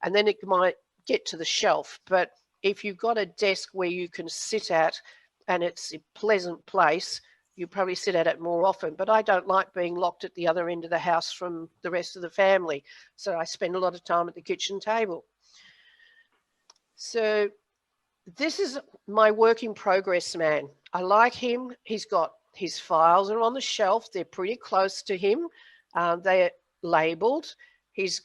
Speaker 2: and then it might get to the shelf. But if you've got a desk where you can sit at and it's a pleasant place, you probably sit at it more often. But I don't like being locked at the other end of the house from the rest of the family. So I spend a lot of time at the kitchen table. So this is my work in progress man. I like him. He's got his files are on the shelf. They're pretty close to him. They're labeled. He's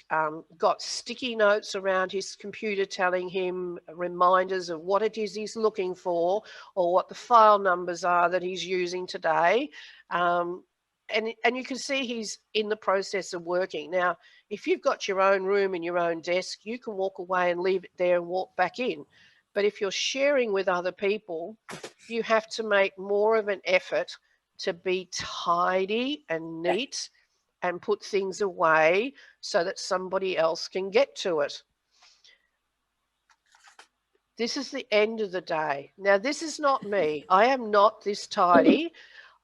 Speaker 2: got sticky notes around his computer telling him reminders of what it is he's looking for or what the file numbers are that he's using today. And you can see he's in the process of working. Now, if you've got your own room and your own desk, you can walk away and leave it there and walk back in. But if you're sharing with other people, you have to make more of an effort to be tidy and neat and put things away so that somebody else can get to it. This is the end of the day. Now, this is not me. I am not this tidy.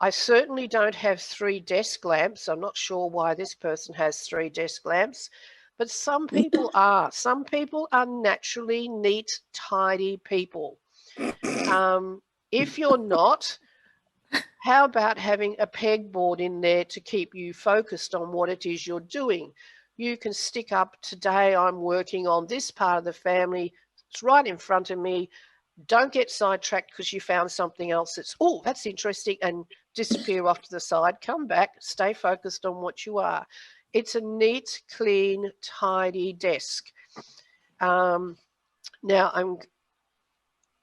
Speaker 2: I certainly don't have 3 desk lamps. I'm not sure why this person has 3 desk lamps, but some people are. Some people are naturally neat, tidy people. If you're not, how about having a pegboard in there to keep you focused on what it is you're doing? You can stick up, today I'm working on this part of the family. It's right in front of me. Don't get sidetracked because you found something else that's, oh, that's interesting, and disappear off to the side. Come back, stay focused on what you are. It's a neat, clean, tidy desk. Now,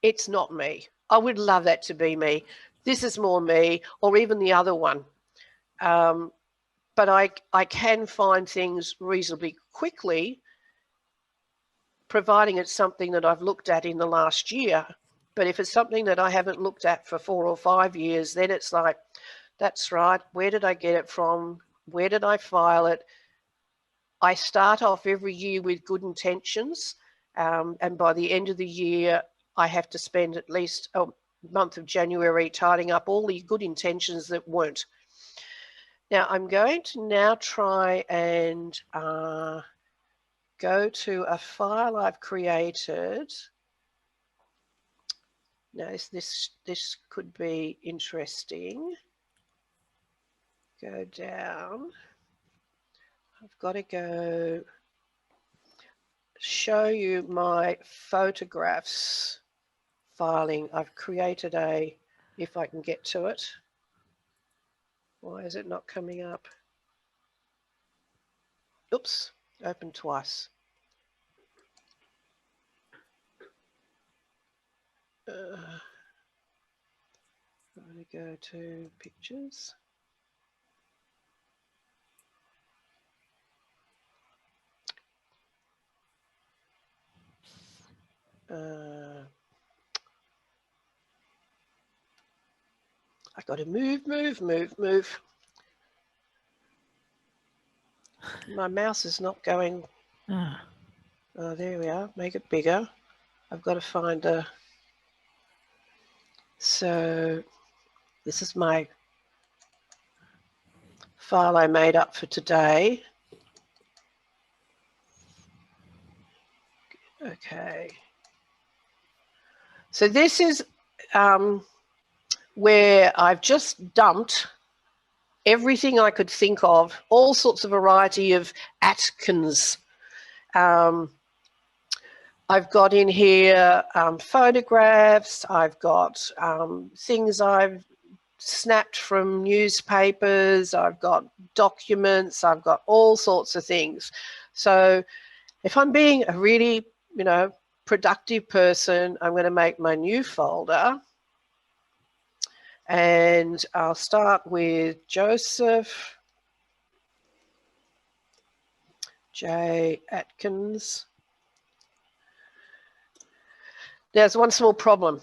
Speaker 2: it's not me. I would love that to be me. This is more me, or even the other one. But I can find things reasonably quickly, providing it's something that I've looked at in the last year. But if it's something that I haven't looked at for 4 or 5 years, then it's like, that's right, where did I get it from? Where did I file it? I start off every year with good intentions. And by the end of the year, I have to spend at least a month of January tidying up all the good intentions that weren't. Now, I'm going to now try and go to a file I've created. Now, this could be interesting. Go down. I've got to go show you my photographs filing. I've created a, if I can get to it. Why is it not coming up? Oops, open twice. I'm going to go to pictures. I got to move. My mouse is not going. Oh, there we are. Make it bigger. I've got to find a. So this is my file I made up for today. Okay. So this is where I've just dumped everything I could think of, all sorts of variety of Atkins. I've got in here photographs, I've got things I've snapped from newspapers, I've got documents, I've got all sorts of things. So if I'm being a really, productive person, I'm going to make my new folder. And I'll start with Joseph J. Atkins. There's one small problem.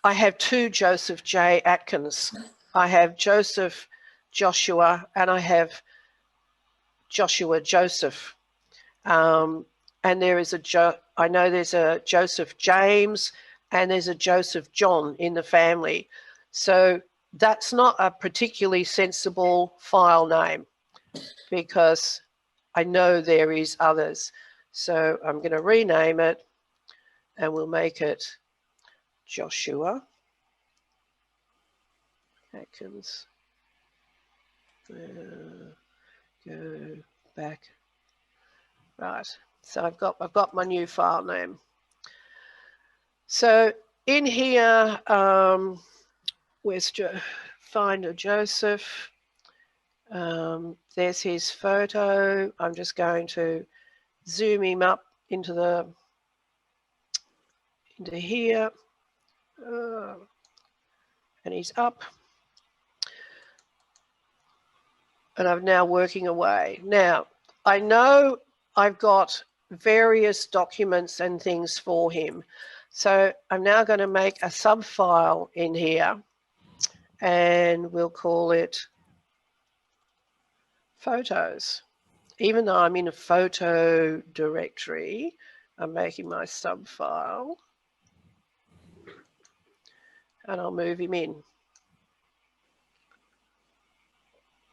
Speaker 2: I have 2 Joseph J. Atkins. I have Joseph Joshua and I have Joshua Joseph. And there is I know there's a Joseph James and there's a Joseph John in the family. So that's not a particularly sensible file name because I know there is others. So I'm going to rename it and we'll make it Joshua Atkins. Go back. Right. So I've got my new file name. So in here, where's find a Joseph? There's his photo. I'm just going to zoom him up into here, and he's up. And I'm now working away. Now, I know I've got various documents and things for him. So I'm now going to make a sub-file in here, and we'll call it photos. Even though I'm in a photo directory, I'm making my sub-file, and I'll move him in.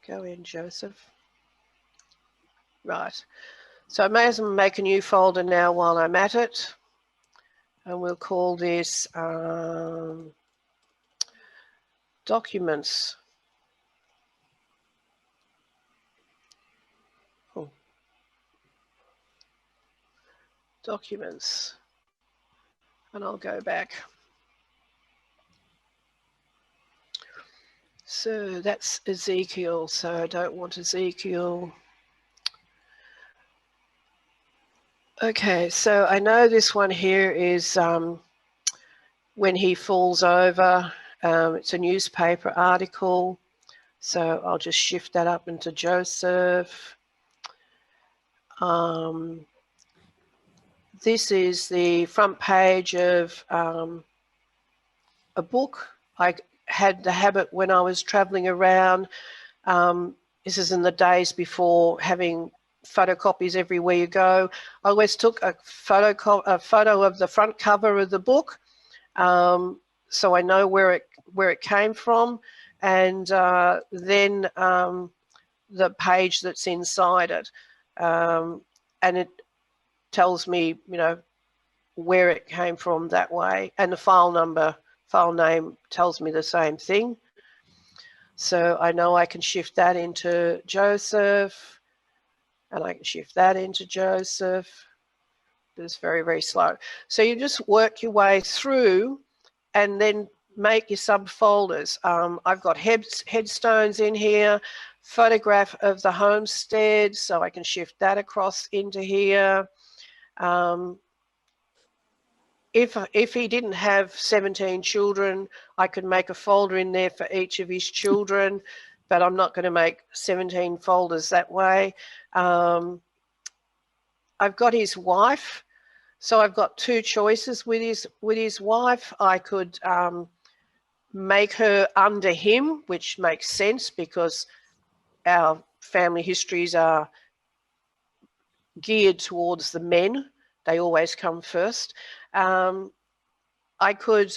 Speaker 2: Go in, Joseph. Right. So I may as well make a new folder now while I'm at it. And we'll call this documents. Oh. Documents. And I'll go back. So that's Ezekiel. So I don't want Ezekiel. Okay, so I know this one here is when he falls over. It's a newspaper article. So I'll just shift that up into Joseph. This is the front page of a book. I had the habit when I was traveling around. This is in the days before having photocopies everywhere you go. I always took a photo of the front cover of the book, so I know where it came from, and then the page that's inside it, and it tells me, you know, where it came from that way, and the file name tells me the same thing. So I know I can shift that into Joseph, and I can shift that into Joseph. It's very, very slow. So you just work your way through and then make your subfolders. I've got headstones in here, photograph of the homestead, so I can shift that across into here. If he didn't have 17 children, I could make a folder in there for each of his children, but I'm not going to make 17 folders that way. I've got his wife, so I've got two choices with his wife. I could make her under him, which makes sense because our family histories are geared towards the men. They always come first. I could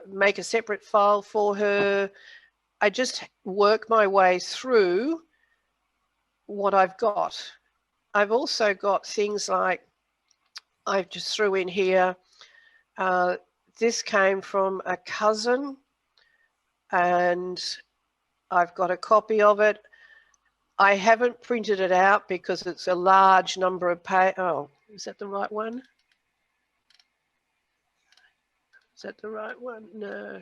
Speaker 2: make a separate file for her. I just work my way through what I've got. I've also got things like, I just threw in here, this came from a cousin, and I've got a copy of it. I haven't printed it out because it's a large number of pages. Oh, is that the right one? Is that the right one? No.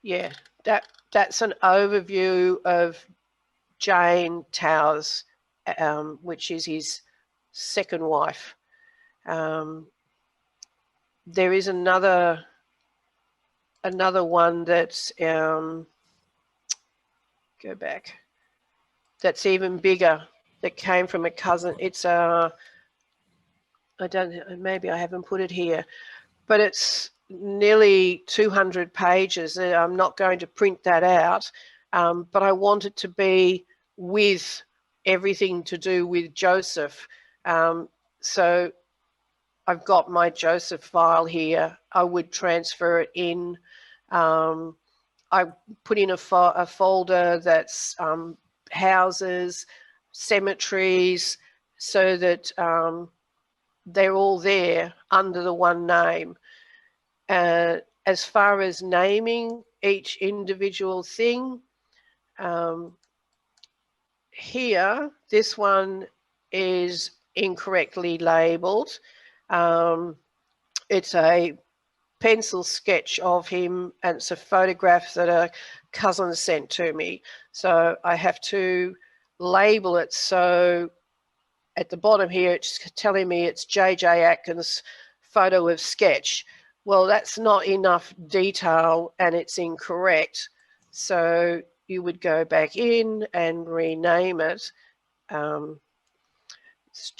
Speaker 2: Yeah, that's an overview of Jane Towers, which is his second wife. There is another one that's go back. That's even bigger. That came from a cousin. It's I don't. Maybe I haven't put it here, but it's nearly 200 pages. I'm not going to print that out, but I want it to be with everything to do with Joseph. So I've got my Joseph file here. I would transfer it in. I put in a folder that's houses. cemeteries, so that they're all there under the one name. As far as naming each individual thing, here, this one is incorrectly labelled. It's a pencil sketch of him, and it's a photograph that a cousin sent to me. So I have to label it. So at the bottom here, it's telling me it's J.J. Atkins photo of sketch. Well, that's not enough detail and it's incorrect. So you would go back in and rename it. It's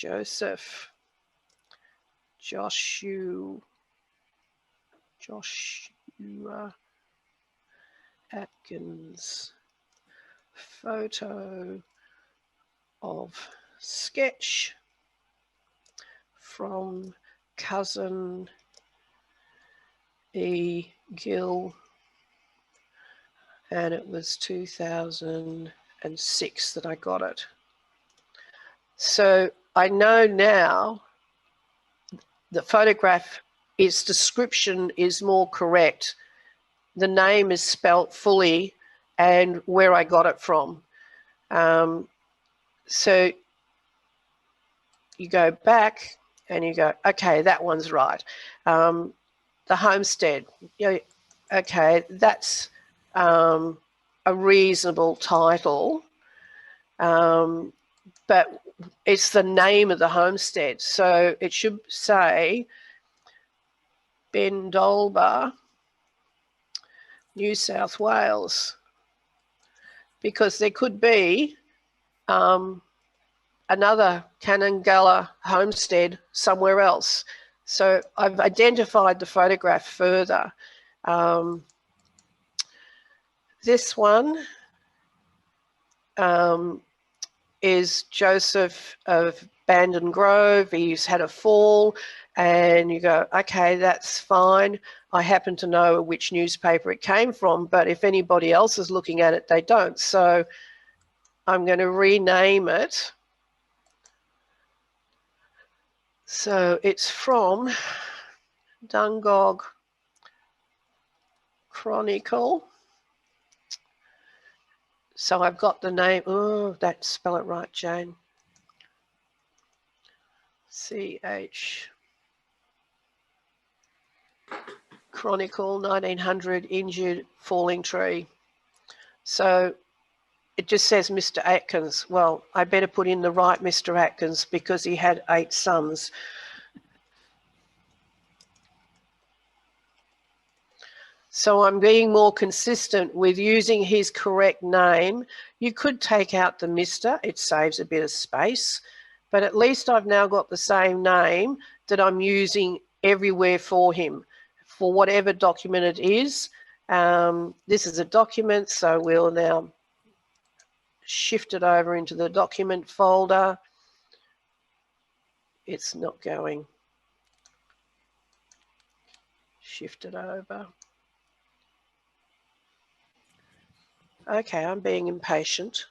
Speaker 2: Joshua Atkins photo of sketch from cousin E. Gill, and it was 2006 that I got it. So I know now the photograph, its description is more correct. The name is spelt fully and where I got it from. So you go back and you go, okay, that one's right. The homestead, you know, okay, that's a reasonable title, but it's the name of the homestead. So it should say Bendolba, New South Wales, because there could be another Canangala homestead somewhere else. So I've identified the photograph further. This one is Joseph of Bandon Grove. He's had a fall, and you go, okay, that's fine. I happen to know which newspaper it came from, but if anybody else is looking at it, they don't. So I'm going to rename it. So it's from Dungog Chronicle. So I've got the name. Oh, that spell it right, Jane. CH Chronicle, 1900, injured falling tree. So it just says Mr. Atkins. Well, I better put in the right Mr. Atkins because he had 8 sons. So I'm being more consistent with using his correct name. You could take out the Mr. It saves a bit of space, but at least I've now got the same name that I'm using everywhere for him, for whatever document it is. This is a document, so we'll now shift it over into the document folder. It's not going. Shift it over. Okay, I'm being impatient.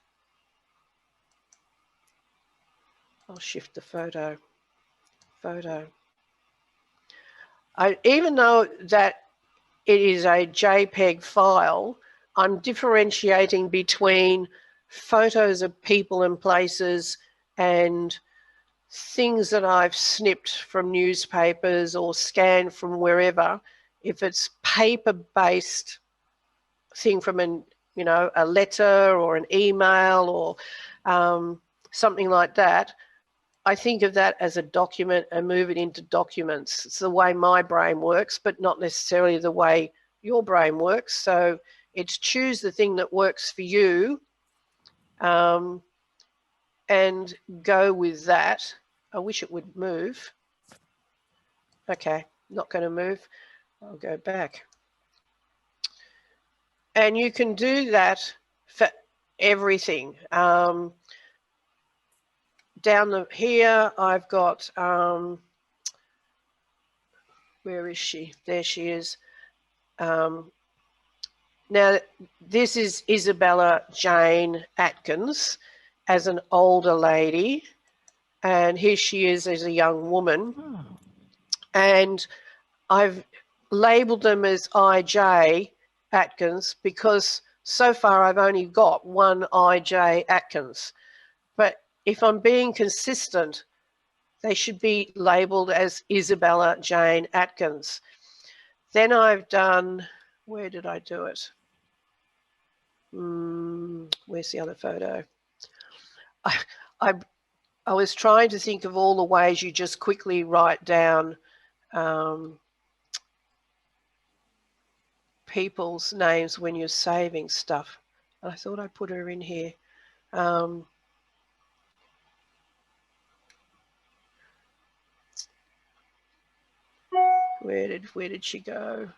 Speaker 2: I'll shift the photo. Even though that it is a JPEG file, I'm differentiating between photos of people and places and things that I've snipped from newspapers or scanned from wherever. If it's paper-based thing from a letter or an email or something like that, I think of that as a document and move it into documents. It's the way my brain works, but not necessarily the way your brain works. So it's choose the thing that works for you and go with that. I wish it would move. Okay, not going to move. I'll go back. And you can do that for everything. Down here, I've got, where is she? There she is. Now, this is Isabella Jane Atkins, as an older lady, and here she is as a young woman.
Speaker 1: Oh.
Speaker 2: And I've labelled them as IJ Atkins because so far I've only got one IJ Atkins. But if I'm being consistent, they should be labelled as Isabella Jane Atkins. Then I've done, where did I do it? Where's the other photo? I was trying to think of all the ways you just quickly write down people's names when you're saving stuff. I thought I put her in here. Where did she go?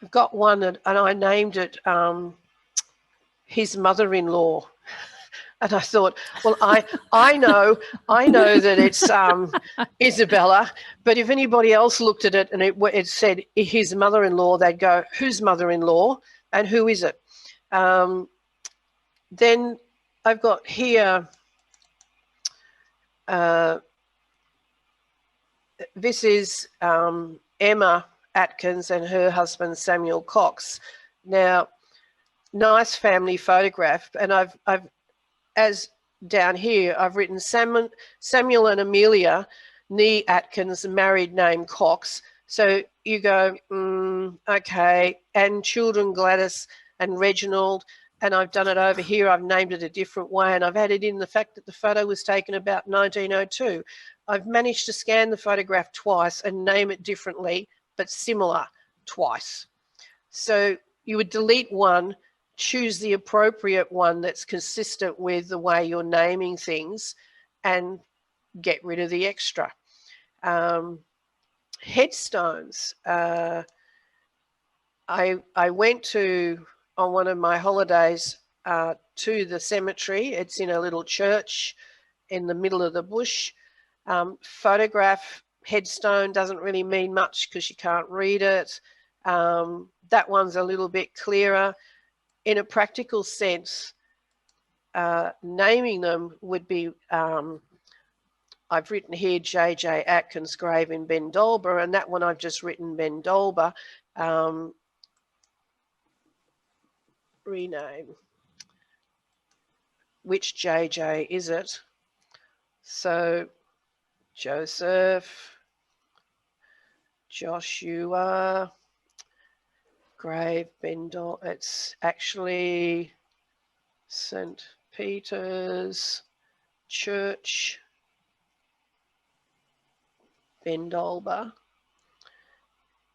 Speaker 2: I've got one and I named it his mother-in-law. And I thought, well, I know that it's Isabella, but if anybody else looked at it and it said his mother-in-law, they'd go, whose mother-in-law and who is it? Then I've got here, this is Emma Atkins and her husband Samuel Cox. Now, nice family photograph, and I've as down here, I've written Samuel and Amelia Nee Atkins, married name Cox. So you go, okay, and children Gladys and Reginald, and I've done it over here. I've named it a different way, and I've added in the fact that the photo was taken about 1902. I've managed to scan the photograph twice and name it differently, but similar twice. So you would delete one, choose the appropriate one that's consistent with the way you're naming things, and get rid of the extra. Headstones. I went to, on one of my holidays, to the cemetery. It's in a little church in the middle of the bush. Photograph headstone doesn't really mean much because you can't read it. That one's a little bit clearer. In a practical sense, naming them would be, I've written here J.J. Atkins grave in Bendolba, and that one I've just written Bendolba. Rename. Which J.J. is it? So Joseph, Joshua, grave Bendol. It's actually St. Peter's Church, Bendolba,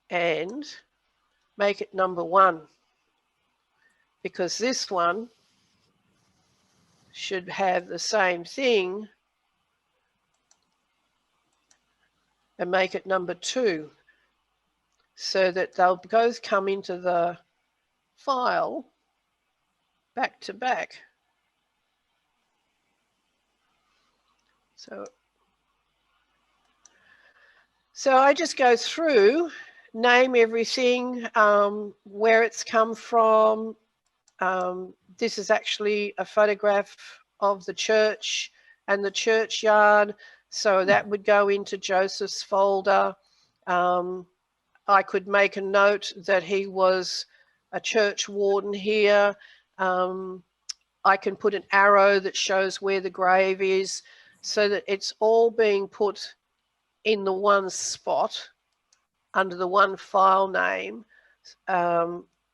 Speaker 2: and make it number 1, because this one should have the same thing, and make it number 2, so that they'll both come into the file back to back. So I just go through, name everything, where it's come from. This is actually a photograph of the church and the churchyard, so that would go into Joseph's folder. I could make a note that he was a church warden here. I can put an arrow that shows where the grave is, so that it's all being put in the one spot under the one file name,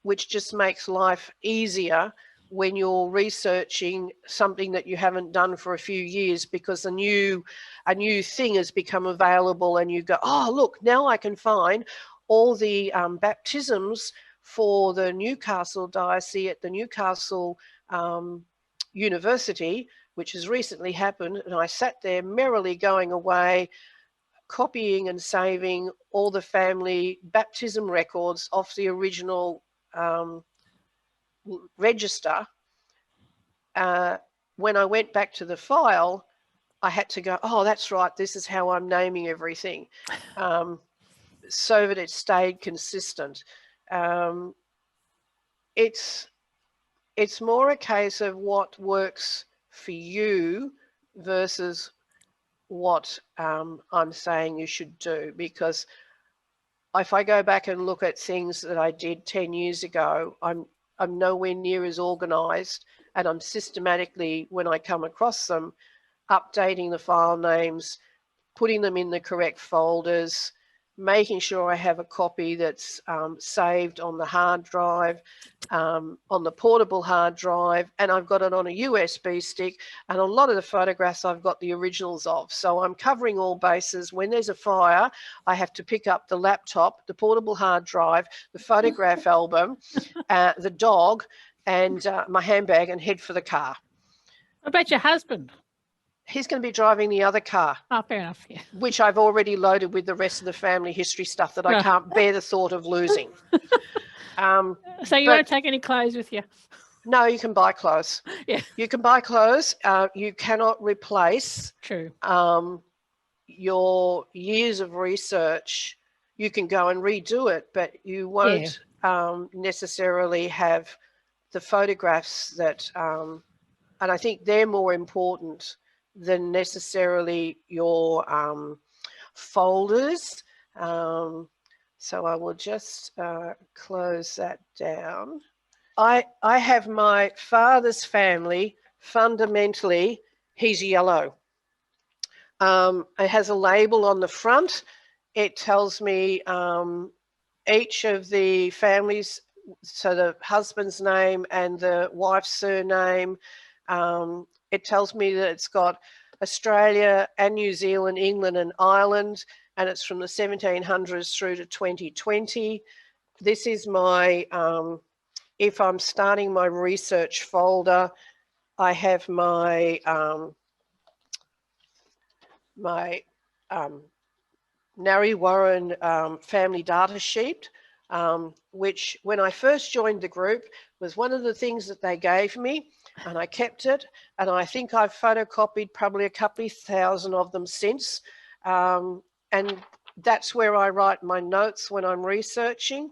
Speaker 2: which just makes life easier when you're researching something that you haven't done for a few years, because a new thing has become available, and you go, oh, look, now I can find all the baptisms for the Newcastle diocese at the Newcastle University, which has recently happened. And I sat there merrily going away, copying and saving all the family baptism records off the original register. When I went back to the file, I had to go, oh, that's right, this is how I'm naming everything, so that it stayed consistent. It's it's more a case of what works for you versus what I'm saying you should do. Because if I go back and look at things that I did 10 years ago, I'm nowhere near as organised, and I'm systematically, when I come across them, updating the file names, putting them in the correct folders, making sure I have a copy that's saved on the hard drive, on the portable hard drive, and I've got it on a USB stick, and a lot of the photographs I've got the originals of. So I'm covering all bases. When there's a fire, I have to pick up the laptop, the portable hard drive, the photograph album, the dog, and my handbag, and head for the car.
Speaker 1: What about your husband?
Speaker 2: He's going to be driving the other car.
Speaker 1: Oh, fair enough, yeah.
Speaker 2: Which I've already loaded with the rest of the family history stuff that I
Speaker 1: Right.
Speaker 2: can't bear the thought of losing.
Speaker 1: So you won't take any clothes with you?
Speaker 2: No, you can buy clothes.
Speaker 1: Yeah.
Speaker 2: You can buy clothes. You cannot replace
Speaker 1: True.
Speaker 2: your years of research. You can go and redo it, but you won't necessarily have the photographs that, and I think they're more important than necessarily your folders. So I will just close that down. I have my father's family, fundamentally, he's yellow. It has a label on the front. It tells me each of the families, so the husband's name and the wife's surname. It tells me that it's got Australia and New Zealand, England and Ireland, and it's from the 1700s through to 2020. This is my, if I'm starting my research folder, I have my, Narry Warren family data sheet, which when I first joined the group was one of the things that they gave me, and I kept it, and I think I've photocopied probably a couple of thousand of them since, and that's where I write my notes when I'm researching,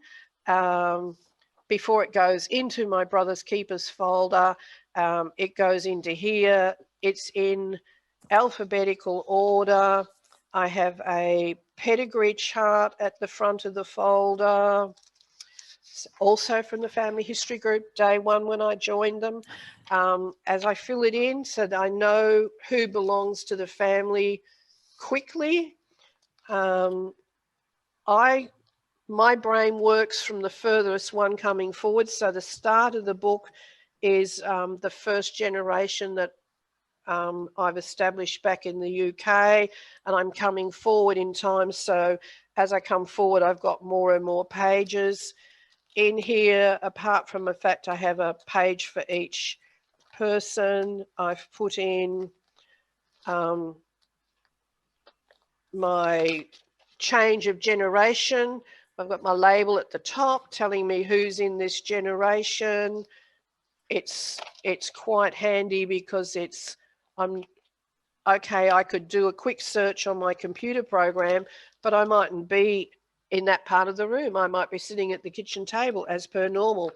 Speaker 2: before it goes into my Brother's Keepers folder. It goes into here. It's in alphabetical order. I have a pedigree chart at the front of the folder, also from the family history group, day one when I joined them. As I fill it in so that I know who belongs to the family quickly. My brain works from the furthest one coming forward. So the start of the book is the first generation that I've established back in the UK, and I'm coming forward in time. So as I come forward, I've got more and more pages in here. Apart from the fact I have a page for each person, I've put in my change of generation. I've got my label at the top telling me who's in this generation. It's quite handy because I could do a quick search on my computer program, but I mightn't be in that part of the room. I might be sitting at the kitchen table as per normal,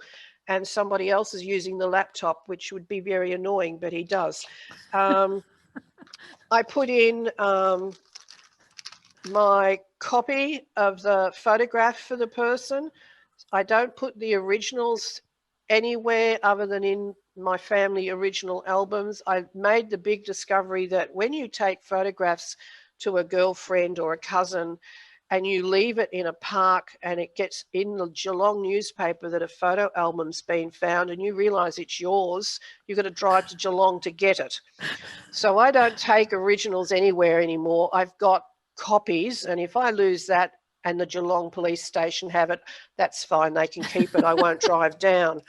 Speaker 2: and somebody else is using the laptop, which would be very annoying, but he does. I put in my copy of the photograph for the person. I don't put the originals anywhere other than in my family original albums. I made the big discovery that when you take photographs to a girlfriend or a cousin and you leave it in a park and it gets in the Geelong newspaper that a photo album's been found and you realise it's yours, you've got to drive to Geelong to get it. So I don't take originals anywhere anymore. I've got copies, and if I lose that and the Geelong police station have it, that's fine, they can keep it, I won't drive down.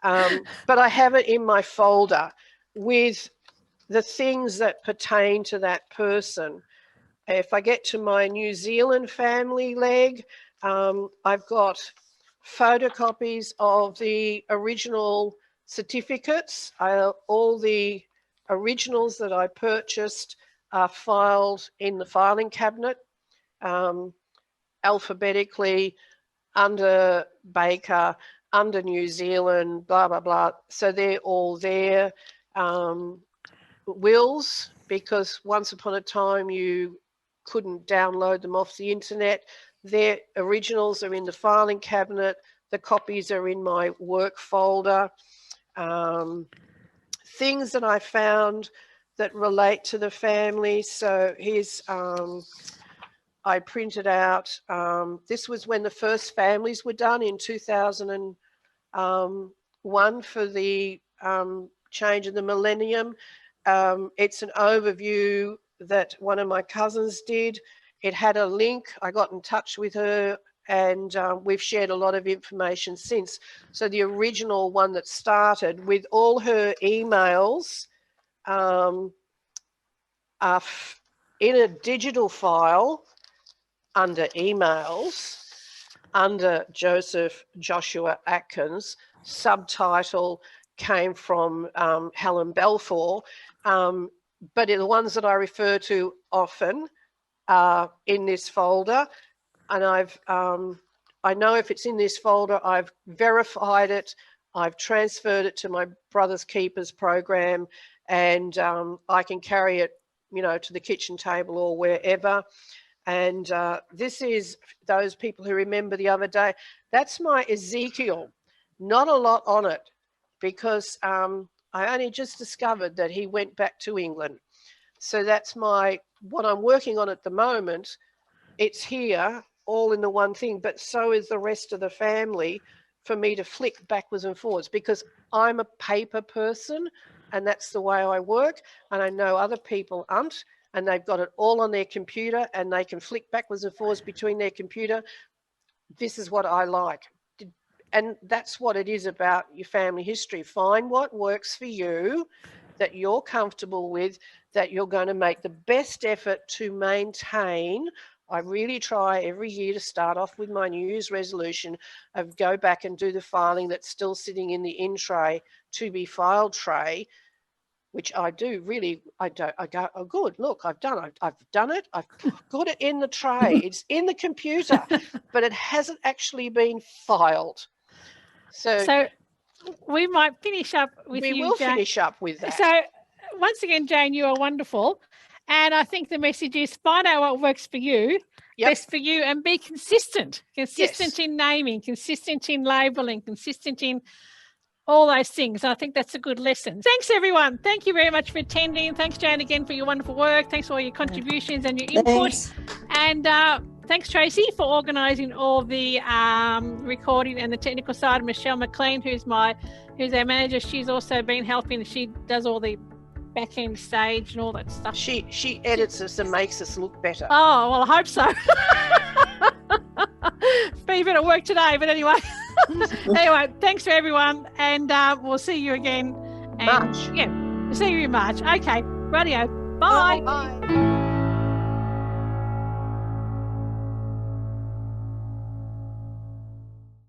Speaker 2: But I have it in my folder with the things that pertain to that person. If I get to my New Zealand family leg, I've got photocopies of the original certificates. All the originals that I purchased are filed in the filing cabinet, alphabetically under Baker, under New Zealand, blah, blah, blah. So they're all there. Wills, because once upon a time you couldn't download them off the internet. Their originals are in the filing cabinet. The copies are in my work folder. Things that I found that relate to the family. So here's, I printed out, this was when the first families were done in 2001 for the change of the millennium. It's an overview that one of my cousins did. It had a link. I got in touch with her, and we've shared a lot of information since. So the original one that started with all her emails are in a digital file under emails, under Joseph Joshua Atkins. Subtitle came from Helen Balfour, but the ones that I refer to often are in this folder. And I know if it's in this folder, I've verified it, I've transferred it to my Brother's Keepers program, and I can carry it, you know, to the kitchen table or wherever. And this is those people who remember the other day. That's my Ezekiel. Not a lot on it, because I only just discovered that he went back to England. So that's what I'm working on at the moment. It's here, all in the one thing, but so is the rest of the family, for me to flick backwards and forwards, because I'm a paper person and that's the way I work. And I know other people aren't, and they've got it all on their computer and they can flick backwards and forwards between their computer. This is what I like. And that's what it is about your family history. Find what works for you, that you're comfortable with, that you're going to make the best effort to maintain. I really try every year to start off with my New Year's resolution of go back and do the filing that's still sitting in the in tray, to be filed tray, which I do really. I go, oh good, look, I've done it. I've got it in the tray. It's in the computer, but it hasn't actually been filed. So
Speaker 1: we might finish up with you,
Speaker 2: we will
Speaker 1: Jane.
Speaker 2: finish up with that.
Speaker 1: So once again, Jane, you are wonderful. And I think the message is find out what works for you, best for you, and be consistent. Consistent in naming, consistent in labelling, consistent in all those things. I think that's a good lesson. Thanks, everyone. Thank you very much for attending. Thanks, Jane, again for your wonderful work. Thanks for all your contributions and your input.
Speaker 4: Thanks.
Speaker 1: And thanks, Tracy, for organising all the recording and the technical side. Michelle McLean, who's our manager, she's also been helping. She does all the back end stage and all that stuff.
Speaker 2: She edits us and makes us look better.
Speaker 1: Oh, well, I hope so. Been a bit of work today, but anyway. Anyway, thanks for everyone, and we'll see you again.
Speaker 2: March.
Speaker 1: Yeah, we'll see you in March. Okay, radio. Bye.
Speaker 2: Bye.